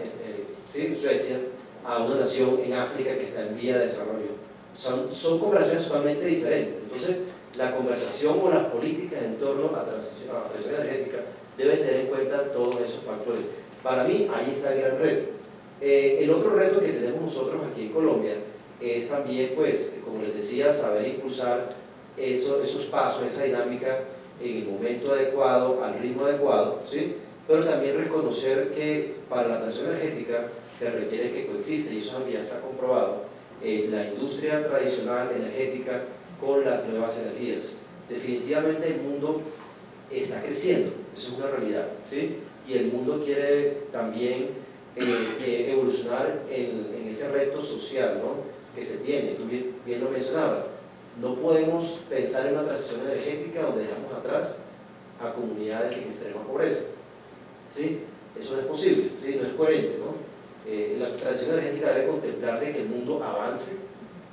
¿sí? Suecia, a una nación en África que está en vía de desarrollo. Son conversaciones totalmente diferentes. Entonces, la conversación o las políticas en torno a la transición energética deben tener en cuenta todos esos factores. Para mí, ahí está el gran reto. El otro reto que tenemos nosotros aquí en Colombia es también, pues, como les decía, saber impulsar esos pasos, esa dinámica en el momento adecuado, al ritmo adecuado, ¿sí? Pero también reconocer que para la transición energética se requiere que coexiste, y eso ya está comprobado, la industria tradicional energética con las nuevas energías. Definitivamente el mundo está creciendo, eso es una realidad, ¿sí? Y el mundo quiere también evolucionar en ese reto social, ¿no?, que se tiene. Tú bien lo mencionabas, no podemos pensar en una transición energética donde dejamos atrás a comunidades en extrema pobreza, ¿sí? Eso no es posible, ¿sí? No es coherente, ¿no? La transición energética debe contemplar de que el mundo avance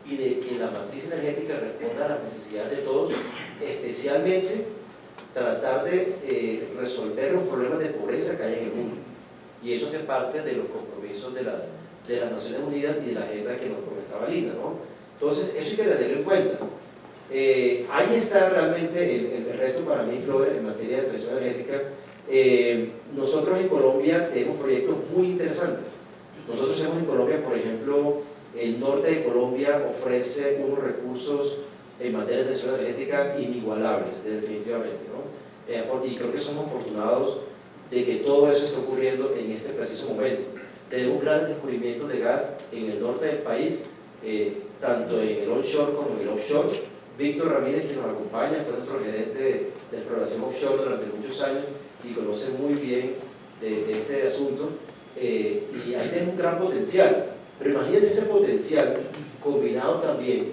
y de que la matriz energética responda a las necesidades de todos, especialmente tratar de resolver los problemas de pobreza que hay en el mundo. Y eso hace parte de los compromisos de las Naciones Unidas y de la agenda que nos comentaba Lina, ¿no? Entonces, eso hay que tenerlo en cuenta. Ahí está realmente el reto para mí, Flor, en materia de transición energética. Nosotros en Colombia tenemos proyectos muy interesantes. Nosotros tenemos en Colombia, por ejemplo, el norte de Colombia ofrece unos recursos en materia de transición energética inigualables, definitivamente, ¿no? Y creo que somos afortunados de que todo eso está ocurriendo en este preciso momento. Tenemos grandes descubrimientos de gas en el norte del país, tanto en el onshore como en el offshore. Víctor Ramírez, que nos acompaña, fue nuestro gerente de exploración offshore durante muchos años y conoce muy bien de este asunto, y ahí tenemos un gran potencial. Pero imagínense ese potencial combinado también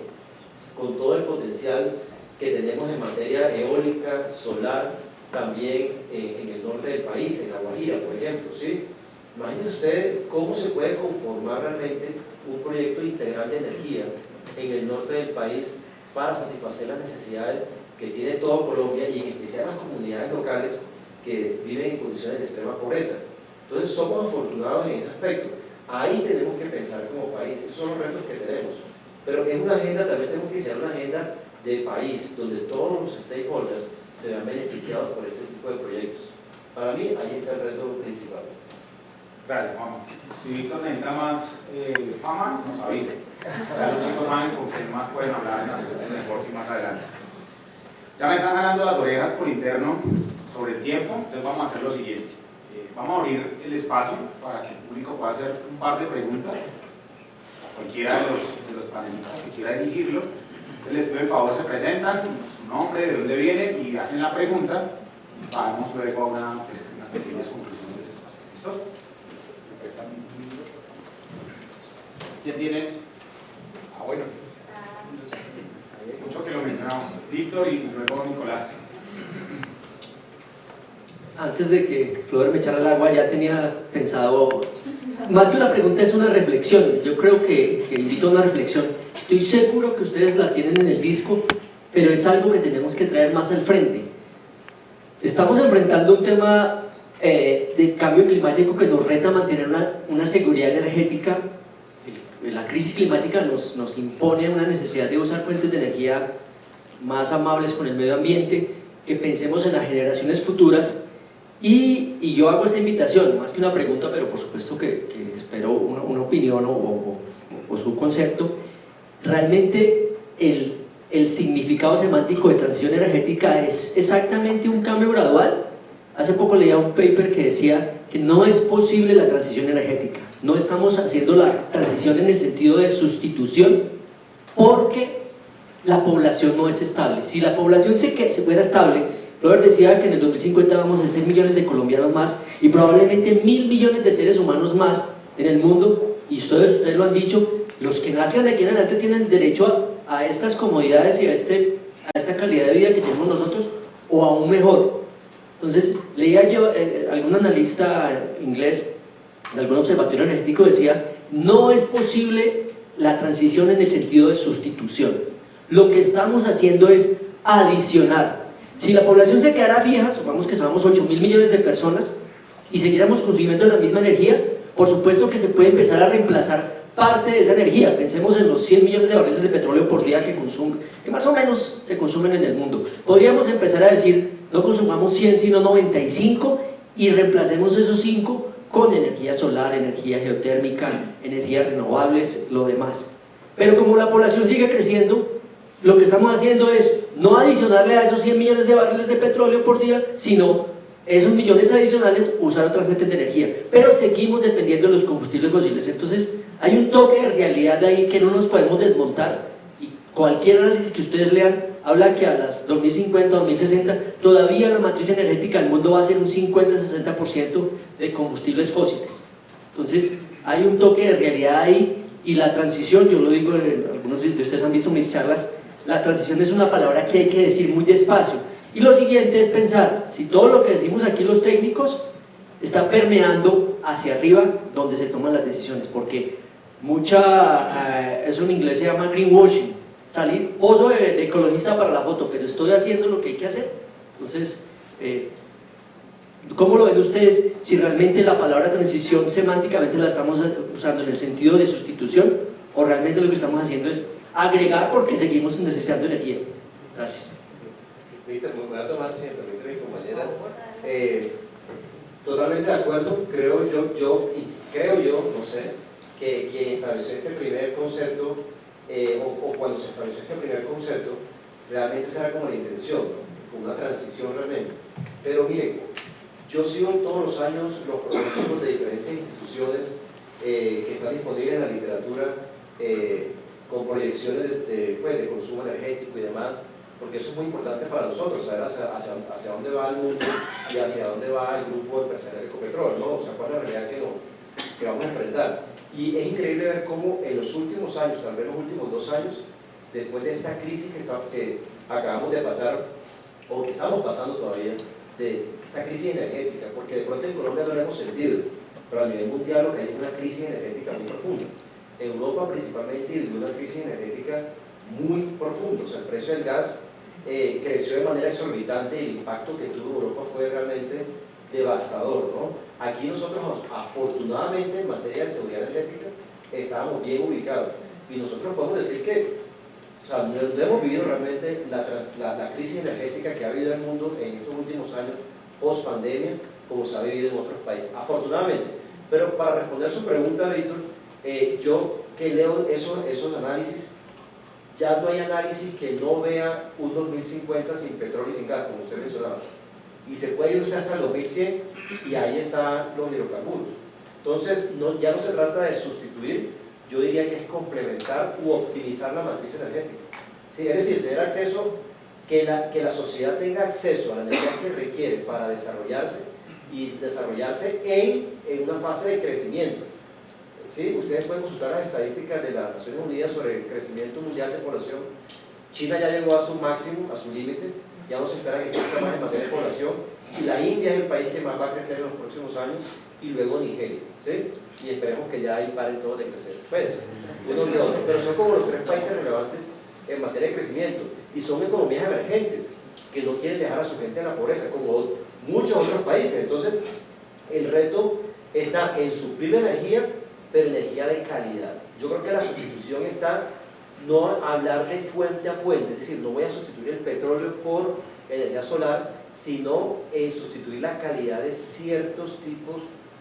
con todo el potencial que tenemos en materia eólica, solar, también en el norte del país, en La Guajira, por ejemplo, ¿sí? Imagínense ustedes cómo se puede conformar realmente un proyecto integral de energía en el norte del país para satisfacer las necesidades que tiene toda Colombia y en especial las comunidades locales que viven en condiciones de extrema pobreza. Entonces somos afortunados en ese aspecto. Ahí tenemos que pensar como país, esos son los retos que tenemos. Pero en una agenda también tenemos que diseñar una agenda de país donde todos los stakeholders se vean beneficiados por este tipo de proyectos. Para mí, ahí está el reto principal. Gracias, Juan. Si Víctor necesita más fama, nos avise. Ya los chicos saben con quién más pueden hablar en el deporte y más adelante. Ya me están jalando las orejas por interno sobre el tiempo, entonces vamos a hacer lo siguiente. Vamos a abrir el espacio para que el público pueda hacer un par de preguntas a cualquiera de los panelistas que quiera dirigirlo. Entonces les pido el favor, se presentan, su nombre, de dónde vienen y hacen la pregunta. Vamos luego a unas pequeñas conclusiones de este espacio. ¿Listos? ¿Quién tiene? Ah, bueno. Mucho que lo mencionamos. Víctor y luego Nicolás. Antes de que Flor me echara el agua, ya tenía pensado, más que una pregunta, es una reflexión. Yo creo que invito a una reflexión. Estoy seguro que ustedes la tienen en el disco, pero es algo que tenemos que traer más al frente. Estamos enfrentando un tema de cambio climático que nos reta a mantener una seguridad energética. La crisis climática nos impone una necesidad de usar fuentes de energía más amables con el medio ambiente, que pensemos en las generaciones futuras. Y yo hago esta invitación, más que una pregunta, pero por supuesto que espero una opinión o su concepto. Realmente el significado semántico de transición energética es exactamente un cambio gradual. Hace poco leía un paper que decía que no es posible la transición energética. No estamos haciendo la transición en el sentido de sustitución porque la población no es estable. Si la población se fuera estable, Robert decía que en el 2050 vamos a ser millones de colombianos más y probablemente 1.000 millones de seres humanos más en el mundo, y ustedes lo han dicho, los que nazcan de aquí en adelante tienen derecho a estas comodidades y a esta calidad de vida que tenemos nosotros, o aún mejor. Entonces, leía yo, algún analista inglés de algún observatorio energético decía, no es posible la transición en el sentido de sustitución. Lo que estamos haciendo es adicionar. Si la población se quedara fija, supongamos que somos 8.000 millones de personas y siguiéramos consumiendo la misma energía, por supuesto que se puede empezar a reemplazar parte de esa energía. Pensemos en los 100 millones de barriles de petróleo por día que más o menos se consumen en el mundo. Podríamos empezar a decir, no consumamos 100 sino 95 y reemplacemos esos 5 con energía solar, energía geotérmica, energías renovables, lo demás. Pero como la población sigue creciendo, lo que estamos haciendo es no adicionarle a esos 100 millones de barriles de petróleo por día, sino esos millones adicionales usar otras fuentes de energía, pero seguimos dependiendo de los combustibles fósiles. Entonces hay un toque de realidad de ahí que no nos podemos desmontar, y cualquier análisis que ustedes lean habla que a las 2050, 2060 todavía la matriz energética del mundo va a ser un 50-60% de combustibles fósiles. Entonces hay un toque de realidad ahí, y la transición, yo lo digo, algunos de ustedes han visto mis charlas, la transición es una palabra que hay que decir muy despacio. Y lo siguiente es pensar si todo lo que decimos aquí los técnicos está permeando hacia arriba donde se toman las decisiones, porque eso en inglés se llama greenwashing, salir pozo de ecologista para la foto, pero estoy haciendo lo que hay que hacer. Entonces, ¿cómo lo ven ustedes si realmente la palabra transición semánticamente la estamos usando en el sentido de sustitución, o realmente lo que estamos haciendo es agregar porque seguimos necesitando energía? Gracias. Víctor, me voy a tomar, si me permiten mis compañeras, totalmente de acuerdo. Creo yo, no sé, que quien estableció este primer concepto, o cuando se estableció este primer concepto, realmente será como la intención, ¿no? Como una transición realmente. Pero miren, yo sigo todos los años los pronósticos de diferentes instituciones que están disponibles en la literatura, con proyecciones de consumo energético y demás, porque eso es muy importante para nosotros, saber hacia dónde va el mundo y hacia dónde va el grupo empresarial de Ecopetrol, ¿no? O sea, cuál es la realidad que vamos a enfrentar. Y es increíble ver cómo en los últimos años, tal vez los últimos 2 años, después de esta crisis que acabamos de pasar, o que estamos pasando todavía, de esta crisis energética, porque de pronto en Colombia no lo hemos sentido, pero a nivel mundial lo que hay es una crisis energética muy profunda. Europa principalmente vivió una crisis energética muy profunda, o sea, el precio del gas creció de manera exorbitante y el impacto que tuvo Europa fue realmente devastador, ¿no? Aquí nosotros, afortunadamente, en materia de seguridad energética, estábamos bien ubicados, y nosotros podemos decir que, o sea, no hemos vivido realmente la crisis energética que ha vivido el mundo en estos últimos años, post pandemia, como se ha vivido en otros países, afortunadamente. Pero para responder a su pregunta, Víctor, yo que leo esos análisis, ya no hay análisis que no vea un 2050 sin petróleo y sin gas, como usted mencionaba. Y se puede ir usted hasta el 2100 y ahí están los hidrocarburos. Entonces, ya no se trata de sustituir, yo diría que es complementar u optimizar la matriz energética. ¿Sí? Es decir, tener acceso, que la sociedad tenga acceso a la energía que requiere para desarrollarse, y desarrollarse en una fase de crecimiento. ¿Sí? Ustedes pueden consultar las estadísticas de las Naciones Unidas sobre el crecimiento mundial de población. China ya llegó a su máximo, a su límite, ya no se espera que crezca más en materia de población, y la India es el país que más va a crecer en los próximos años, y luego Nigeria, ¿sí? Y esperemos que ya ahí paren todos de crecer, pues, uno de otro, pero son como los 3 países relevantes en materia de crecimiento, y son economías emergentes, que no quieren dejar a su gente en la pobreza, como muchos otros países. Entonces, el reto está en suplir energía, pero energía de calidad. Yo creo que la sustitución está no hablar de fuente a fuente, es decir, no voy a sustituir el petróleo por energía solar, sino en sustituir la calidad de ciertos tipos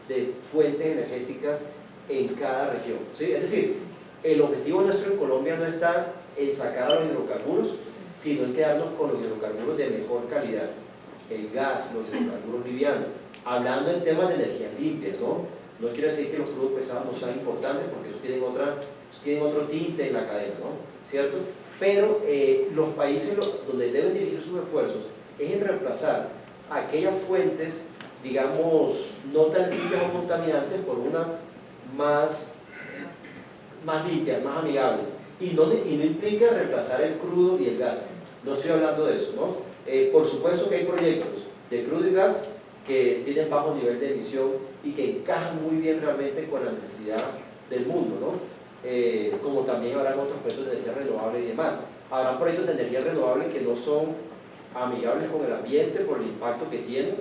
de fuentes energéticas en cada región, ¿sí? Es decir, el objetivo nuestro en Colombia no está en sacar a los hidrocarburos, sino en quedarnos con los hidrocarburos de mejor calidad, el gas, los hidrocarburos livianos, hablando en temas de energías limpias, ¿no? No quiere decir que los crudos pesados no sean importantes, porque ellos tienen otro tinte en la cadena, ¿no? ¿Cierto? Pero los países donde deben dirigir sus esfuerzos es en reemplazar aquellas fuentes, digamos, no tan limpias o contaminantes por unas más limpias, más amigables. Y no implica reemplazar el crudo y el gas. No estoy hablando de eso, ¿no? Por supuesto que hay proyectos de crudo y gas que tienen bajo nivel de emisión y que encajan muy bien realmente con la necesidad del mundo, ¿no? Como también habrán otros proyectos de energía renovable y demás. Habrán proyectos de energía renovable que no son amigables con el ambiente por el impacto que tienen,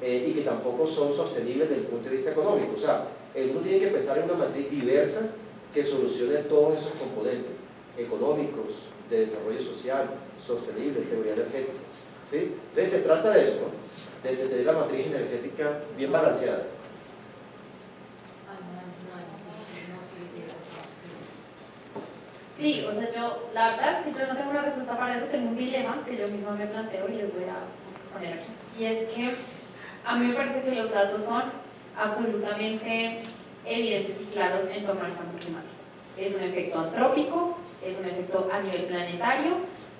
y que tampoco son sostenibles desde el punto de vista económico. O sea, uno tiene que pensar en una matriz diversa que solucione todos esos componentes económicos, de desarrollo social, sostenible, seguridad energética, ¿sí? Entonces se trata de eso, ¿no? De tener la matriz energética bien balanceada. Sí, o sea, la verdad es que yo no tengo una respuesta para eso, tengo un dilema que yo misma me planteo y les voy a exponer aquí. Y es que A mí me parece que los datos son absolutamente evidentes y claros en torno al cambio climático. Es un efecto antrópico, es un efecto a nivel planetario,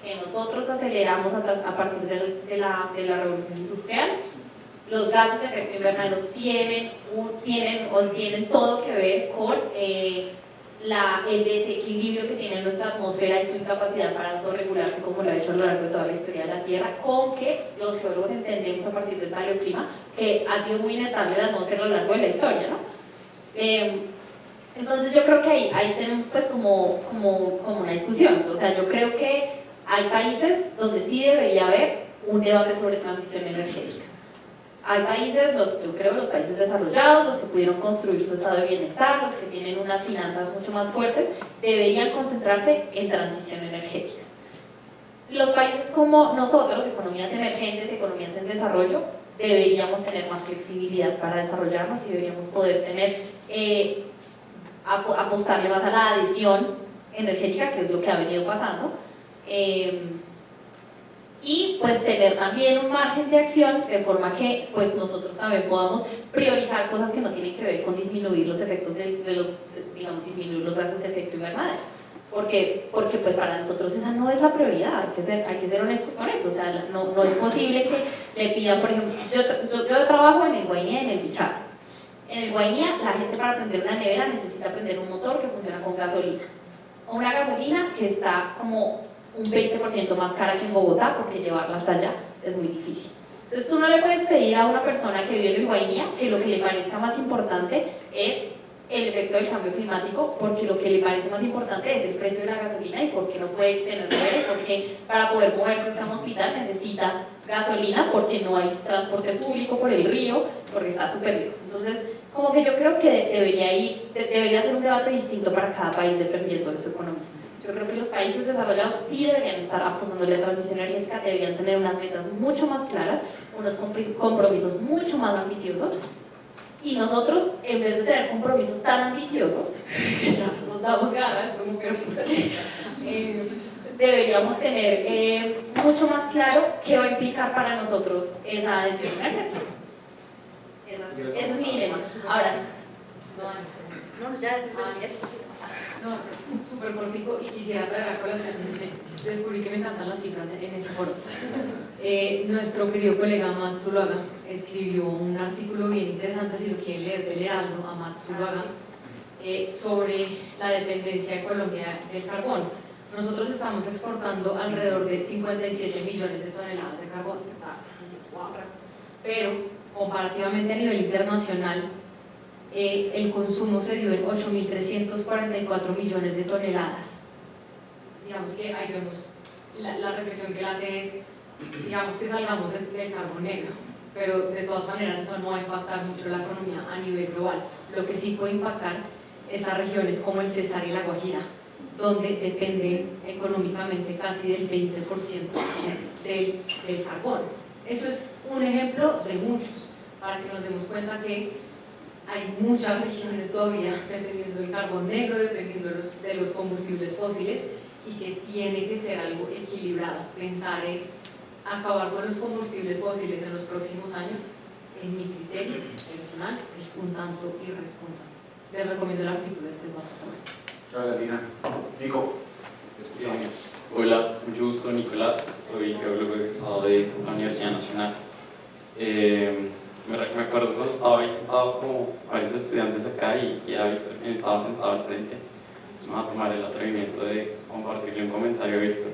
que nosotros aceleramos a partir de la revolución industrial. Los gases de efecto invernadero tienen todo que ver con el desequilibrio que tiene nuestra atmósfera y su incapacidad para autorregularse, como lo ha hecho a lo largo de toda la historia de la Tierra, con que los geólogos entendemos a partir del paleoclima que ha sido muy inestable la atmósfera a lo largo de la historia, ¿no? Entonces yo creo que ahí tenemos pues como una discusión. O sea, yo creo que hay países donde sí debería haber un debate sobre transición energética. Hay países, yo creo los países desarrollados, los que pudieron construir su estado de bienestar, los que tienen unas finanzas mucho más fuertes, deberían concentrarse en transición energética. Los países como nosotros, economías emergentes, economías en desarrollo, deberíamos tener más flexibilidad para desarrollarnos y deberíamos poder tener, apostarle más a la adhesión energética, que es lo que ha venido pasando, y pues tener también un margen de acción de forma que pues nosotros también podamos priorizar cosas que no tienen que ver con disminuir los efectos digamos, disminuir los gases de efecto invernadero, porque pues para nosotros esa no es la prioridad. Hay que ser honestos con eso. O sea, no es posible que le pidan, por ejemplo, yo trabajo en el Guainía y en el Bichara. En el Guainía la gente para prender una nevera necesita prender un motor que funciona con gasolina, o una gasolina que está como un 20% más cara que en Bogotá, porque llevarla hasta allá es muy difícil. Entonces tú no le puedes pedir a una persona que vive en Guainía que lo que le parezca más importante es el efecto del cambio climático, porque lo que le parece más importante es el precio de la gasolina y porque no puede tener nevera, porque para poder moverse hasta un hospital necesita gasolina, porque no hay transporte público por el río, porque está súper lejos. Entonces, como que yo creo que debería ser un debate distinto para cada país dependiendo de su economía. Yo creo que los países desarrollados sí deberían estar apostándole a la transición energética, deberían tener unas metas mucho más claras, unos compromisos mucho más ambiciosos, y nosotros, en vez de tener compromisos tan ambiciosos, ya nos damos garras, como que deberíamos tener mucho más claro qué va a implicar para nosotros esa adhesión energética. Ese es mi dilema. Ahora, No, súper cortico, y quisiera traer a colación, descubrí que me encantan las cifras en este foro. Nuestro querido colega Matt Zuluaga escribió un artículo bien interesante, si lo quieren leer, del Heraldo, a Matt Zuluaga, sobre la dependencia de Colombia del carbón. Nosotros estamos exportando alrededor de 57 millones de toneladas de carbón, pero comparativamente a nivel internacional, el consumo se dio en 8.344 millones de toneladas. Digamos que ahí vemos la reflexión que él hace es, digamos que salgamos del carbón negro, pero de todas maneras eso no va a impactar mucho la economía a nivel global. Lo que sí puede impactar es a regiones como el Cesar y la Guajira, donde dependen económicamente casi del 20% del carbón. Eso es un ejemplo de muchos, para que nos demos cuenta que hay muchas regiones todavía dependiendo del carbón negro, dependiendo de los combustibles fósiles, y que tiene que ser algo equilibrado. Pensar en acabar con los combustibles fósiles en los próximos años, en mi criterio personal, es un tanto irresponsable. Les recomiendo el artículo, es bastante bueno. Gracias, Lina. Nico, te escuchamos. Hola, mucho gusto, Nicolás. Soy geólogo egresado de la Universidad Nacional. Me acuerdo cuando estaba ahí sentado como varios estudiantes acá y David estaba sentado al frente. Entonces me voy a tomar el atrevimiento de compartirle un comentario a Víctor.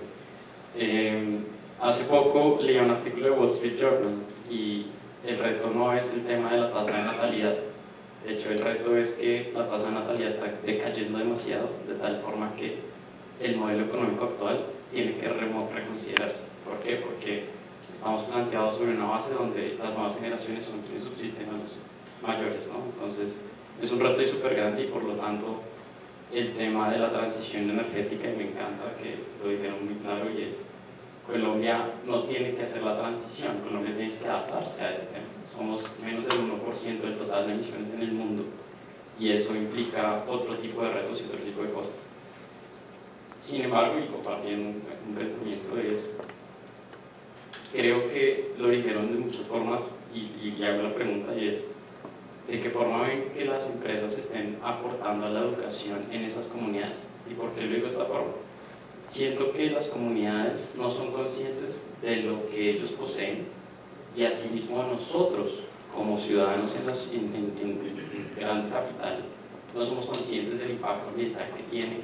Hace poco leí un artículo de Wall Street Journal y el reto no es el tema de la tasa de natalidad. De hecho, el reto es que la tasa de natalidad está decayendo demasiado, de tal forma que el modelo económico actual tiene que reconsiderarse. ¿Por qué? Porque estamos planteados sobre una base donde las nuevas generaciones son quienes subsisten a los mayores, ¿no? Entonces, es un reto súper grande y por lo tanto el tema de la transición energética, y me encanta que lo dijeron muy claro, y es Colombia no tiene que hacer la transición, Colombia tiene que adaptarse a ese tema. Somos menos del 1% del total de emisiones en el mundo y eso implica otro tipo de retos y otro tipo de cosas. Sin embargo, y compartiendo un pensamiento, es creo que lo dijeron de muchas formas y hago la pregunta y es, ¿de qué forma ven que las empresas estén aportando a la educación en esas comunidades? ¿Y por qué lo digo de esta forma? Siento que las comunidades no son conscientes de lo que ellos poseen y asimismo nosotros como ciudadanos en grandes capitales no somos conscientes del impacto ambiental que tiene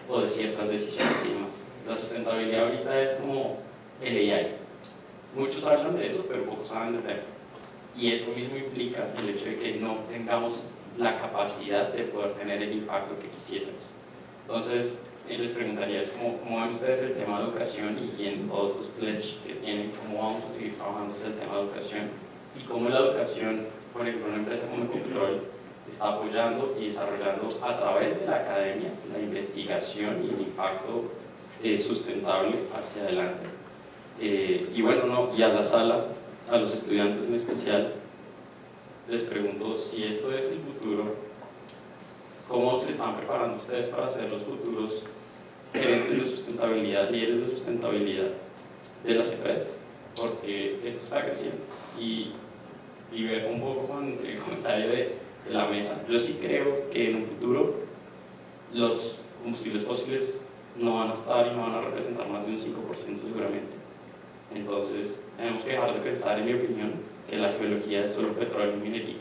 o de ciertas decisiones y demás. La sustentabilidad ahorita es como el AI. Muchos hablan de eso, pero pocos saben de tema. Y eso mismo implica el hecho de que no tengamos la capacidad de poder tener el impacto que quisiésemos. Entonces, les preguntaría, ¿cómo ven ustedes el tema de educación y en todos los pledges que tienen, cómo vamos a seguir trabajando el tema de educación? Y cómo la educación, por ejemplo, una empresa como Ecopetrol está apoyando y desarrollando a través de la academia la investigación y el impacto sustentable hacia adelante. Y bueno, y a la sala, a los estudiantes en especial, les pregunto si esto es el futuro, ¿cómo se están preparando ustedes para ser los futuros gerentes de sustentabilidad, líderes de sustentabilidad de las empresas? Porque esto está creciendo y ver un poco con el comentario de la mesa. Yo sí creo que en un futuro los combustibles fósiles no van a estar y no van a representar más de un 5% seguramente. Entonces, tenemos que dejar de pensar, en mi opinión, que la geología es solo petróleo y minería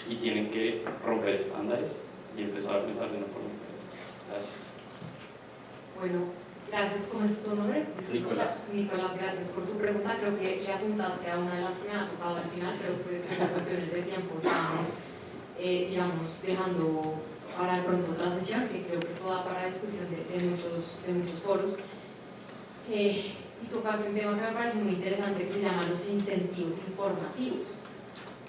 y tienen que romper estándares y empezar a pensar de una forma diferente. Gracias. Bueno, gracias. ¿Cómo es tu nombre? Nicolás. Nicolás, gracias por tu pregunta. Creo que le apuntaste a una de las que me ha tocado al final. Creo que por cuestiones de tiempo estamos, digamos, dejando para de pronto otra sesión, que creo que esto da para discusión de muchos foros. Y tocaste un tema que me parece muy interesante, que se llama los incentivos informativos.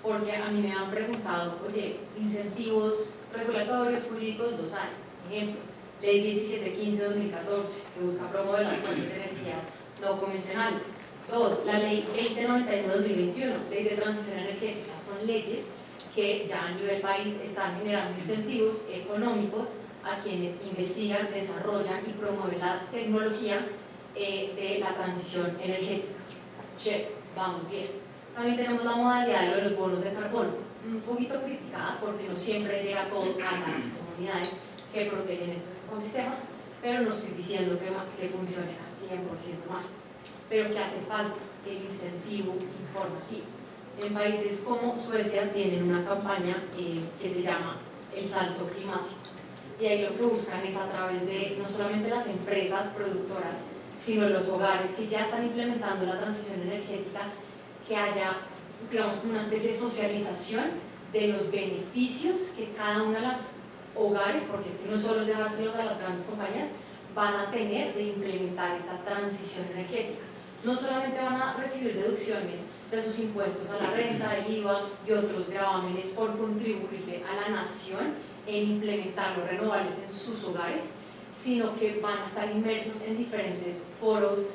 Porque a mí me han preguntado, oye, incentivos regulatorios, jurídicos, los hay. Ejemplo, Ley 1715-2014, que busca promover las fuentes de energías no convencionales. 2. La Ley 2091-2021, Ley de Transición Energética. Son leyes que ya a nivel país están generando incentivos económicos a quienes investigan, desarrollan y promueven la tecnología de la transición energética. Check, vamos bien. También tenemos la modalidad de lo de los bonos de carbono, un poquito criticada porque no siempre llega todo a las comunidades que protegen estos ecosistemas, pero no estoy diciendo que funcione al 100% mal, pero que hace falta el incentivo informativo. En países como Suecia tienen una campaña que se llama El Salto Climático, y ahí lo que buscan es a través de no solamente las empresas productoras, sino los hogares que ya están implementando la transición energética, que haya, digamos, una especie de socialización de los beneficios que cada una de las hogares, porque es que no solo dejárselos a las grandes compañías, van a tener de implementar esta transición energética. No solamente van a recibir deducciones de sus impuestos a la renta, el IVA y otros gravámenes por contribuirle a la nación en implementar los renovables en sus hogares, sino que van a estar inmersos en diferentes foros,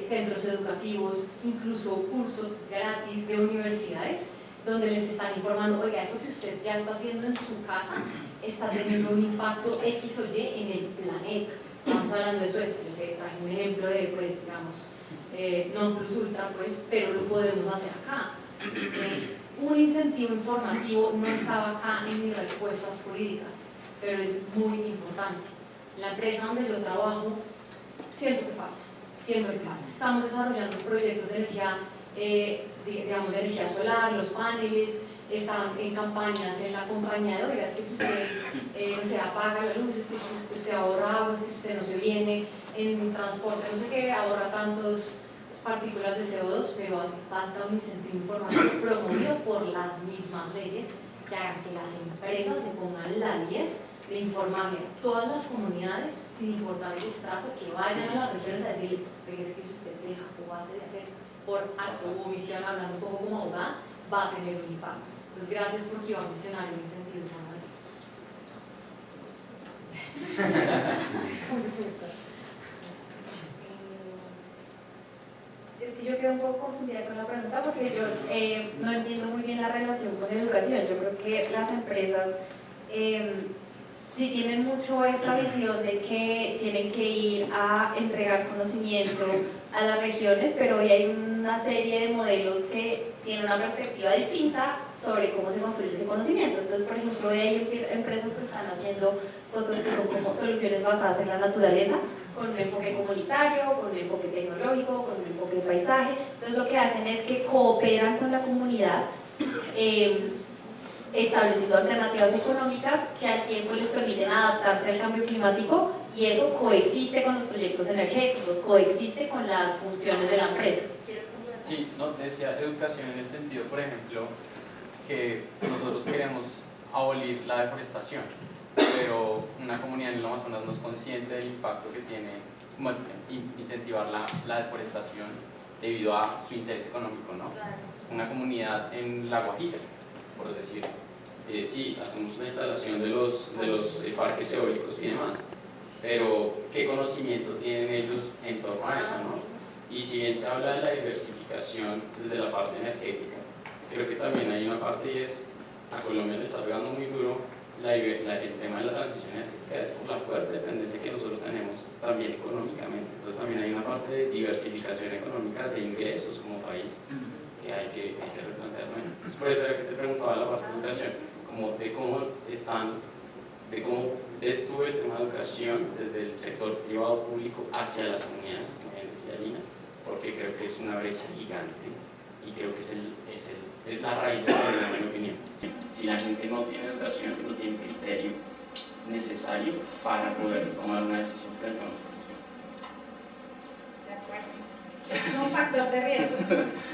centros educativos, incluso cursos gratis de universidades, donde les están informando, oiga, eso que usted ya está haciendo en su casa está teniendo un impacto X o Y en el planeta. Estamos hablando de eso, yo sé, traje un ejemplo de, pues, digamos, non plus ultra, pues, pero lo podemos hacer acá. Un incentivo informativo no estaba acá en mis respuestas jurídicas, pero es muy importante. La empresa donde yo trabajo, siento que falta. Estamos desarrollando proyectos de energía, digamos, de energía solar, los paneles, están en campañas en la compañía de, oiga, es que si usted no se apaga la luz, es que si usted ahorra agua, es que si usted no se viene en transporte, no sé qué, ahorra tantos partículas de CO2, pero hace falta un incentivo informativo promovido por las mismas leyes que hagan que las empresas se pongan la 10 de informarle a todas las comunidades, sin importar el estrato, que vayan a las regiones a decirle, oiga, es que si usted deja o hace de hacer por acto o omisión, hablando un poco como abogada, va a tener un impacto. Pues gracias porque iba a mencionar el incentivo informativo. Es que yo quedo un poco confundida con la pregunta porque yo no entiendo muy bien la relación con educación. Yo creo que las empresas sí tienen mucho esta visión de que tienen que ir a entregar conocimiento a las regiones, pero hoy hay un una serie de modelos que tienen una perspectiva distinta sobre cómo se construye ese conocimiento. Entonces, por ejemplo, hay empresas que están haciendo cosas que son como soluciones basadas en la naturaleza, con un enfoque comunitario, con un enfoque tecnológico, con un enfoque de paisaje. Entonces, lo que hacen es que cooperan con la comunidad, estableciendo alternativas económicas que al tiempo les permiten adaptarse al cambio climático, y eso coexiste con los proyectos energéticos, coexiste con las funciones de la empresa. ¿Quieres complementar? Sí, no, decía educación en el sentido, por ejemplo, que nosotros queremos abolir la deforestación, pero una comunidad en el Amazonas no es consciente del impacto que tiene incentivar la deforestación debido a su interés económico, ¿no? Una comunidad en La Guajira, por decir, sí, hacemos la instalación de los parques eólicos y demás, pero ¿qué conocimiento tienen ellos en torno a eso, no? Y si bien se habla de la diversificación desde la parte energética, creo que también hay una parte, y es, a Colombia le está pegando muy duro el tema de la transición energética, es por la fuerte dependencia que nosotros tenemos también económicamente. Entonces también hay una parte de diversificación económica de ingresos como país que hay que replantear. Bueno, entonces por eso era que te preguntaba la parte de educación, como de cómo ves tú el tema de educación desde el sector privado público hacia las comunidades, como bien decía Lina, porque creo que es una brecha gigante y creo que es la raíz del problema, en mi opinión. Si la gente no tiene educación, no tiene criterio necesario para poder tomar una decisión frente a una situación. De acuerdo. Es un factor de riesgo.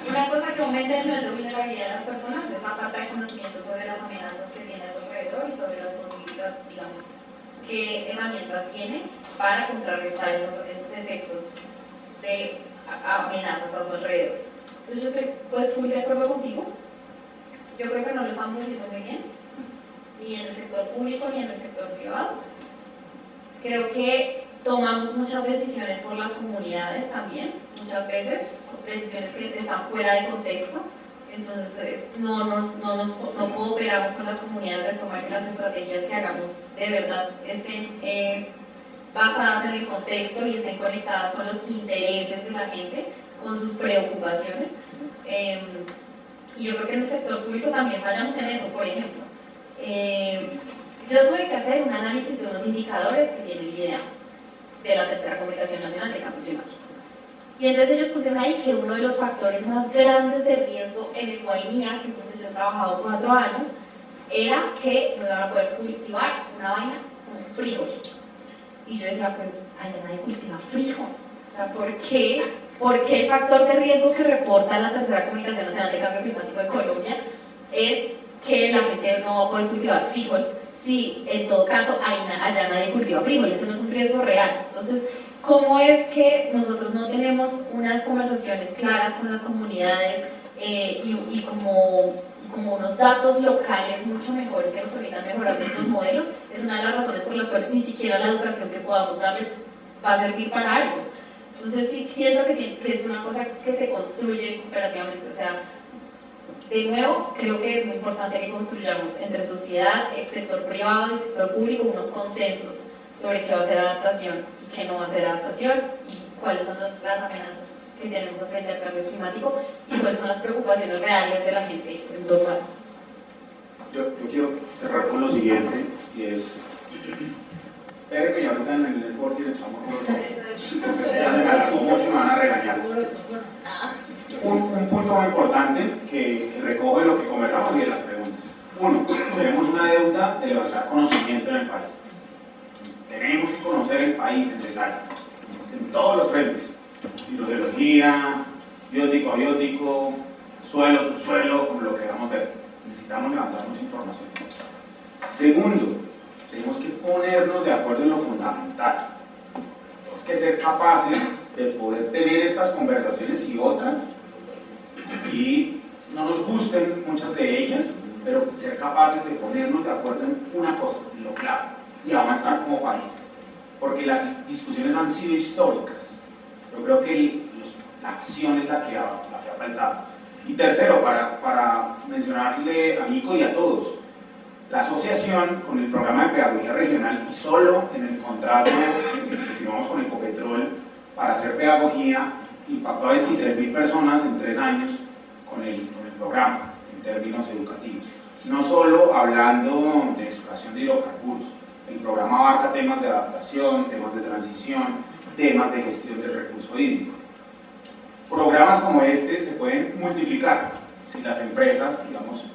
Una cosa que aumenta el nivel de vulnerabilidad de las personas es la falta de conocimiento sobre las amenazas que tiene a su alrededor y sobre las posibilidades, digamos, qué herramientas tiene para contrarrestar esos efectos de amenazas a su alrededor. Entonces yo estoy pues muy de acuerdo contigo. Yo creo que no lo estamos haciendo muy bien, ni en el sector público ni en el sector privado. Creo que tomamos muchas decisiones por las comunidades también, muchas veces, decisiones que están fuera de contexto. Entonces no cooperamos con las comunidades de forma que las estrategias que hagamos de verdad estén basadas en el contexto y estén conectadas con los intereses de la gente, con sus preocupaciones. Y yo creo que en el sector público también fallamos en eso. Por ejemplo, yo tuve que hacer un análisis de unos indicadores que tiene el IDEA de la Tercera Comunicación Nacional de Cambio Climático. Y entonces ellos pusieron ahí que uno de los factores más grandes de riesgo en el Guainía, que es donde yo he trabajado 4 años, era que no iban a poder cultivar una vaina como frijol. Y yo decía, pero allá nadie cultiva frijol. O sea, ¿por qué el factor de riesgo que reporta la Tercera Comunicación Nacional de Cambio Climático de Colombia es que la gente no va a poder cultivar frijol? Si en todo caso allá nadie cultiva frijol, eso no es un riesgo real. Entonces, ¿cómo es que nosotros no tenemos unas conversaciones claras con las comunidades y como unos datos locales mucho mejores que nos permitan mejorar nuestros modelos? Es una de las razones por las cuales ni siquiera la educación que podamos darles va a servir para algo. Entonces sí siento que es una cosa que se construye cooperativamente. O sea, de nuevo, creo que es muy importante que construyamos entre sociedad, el sector privado y el sector público unos consensos sobre qué va a ser adaptación y qué no va a ser adaptación y cuáles son las amenazas que tenemos frente al cambio climático y cuáles son las preocupaciones reales de la gente en torno a eso. Yo quiero cerrar con lo siguiente, y es espero que ya ahorita en el networking estamos porque ya me alargó mucho y me van a regañar. Un punto muy importante que recoge lo que conversamos y de las preguntas. Uno, tenemos una deuda de levantar conocimiento en el país. Tenemos que conocer el país en detalle, en todos los frentes. Hidrogeología, biótico, abiótico, suelo, subsuelo, como lo queramos ver. Necesitamos levantar mucha información. Segundo, tenemos que ponernos de acuerdo en lo fundamental. Tenemos que ser capaces de poder tener estas conversaciones y otras, si no nos gusten muchas de ellas, pero ser capaces de ponernos de acuerdo en una cosa, lo clave, y avanzar como país. Porque las discusiones han sido históricas. Yo creo que la acción es la que ha faltado. Y tercero, para mencionarle a Nico y a todos, la asociación con el programa de pedagogía regional y solo en el contrato que firmamos con Ecopetrol para hacer pedagogía impactó a 23.000 personas en 3 años con el programa en términos educativos. No solo hablando de explotación de hidrocarburos, el programa abarca temas de adaptación, temas de transición, temas de gestión del recurso hídrico. Programas como este se pueden multiplicar si las empresas, digamos,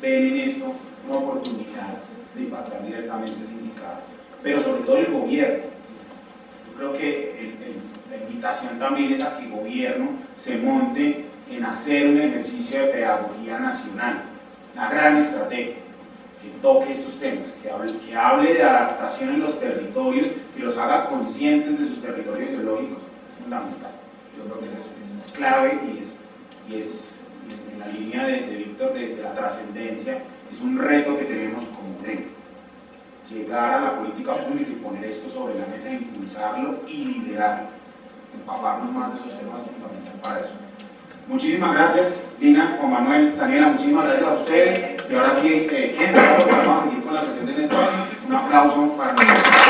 ven en esto una oportunidad de impactar directamente ese indicador, pero sobre todo el gobierno. Yo creo que la invitación también es a que el gobierno se monte en hacer un ejercicio de pedagogía nacional, una gran estrategia que toque estos temas, que hable de adaptación en los territorios y los haga conscientes de sus territorios biológicos, es fundamental. Yo creo que eso es clave y es en la línea de Víctor de la trascendencia, es un reto que tenemos como gremio. Llegar a la política pública y poner esto sobre la mesa, impulsarlo y liderarlo, empaparnos más de esos temas, es fundamental para eso. Muchísimas gracias, Dina, Juan Manuel, Daniela, muchísimas gracias a ustedes. Y ahora sí, quédense, vamos a seguir con la sesión de networking. Un aplauso para nosotros.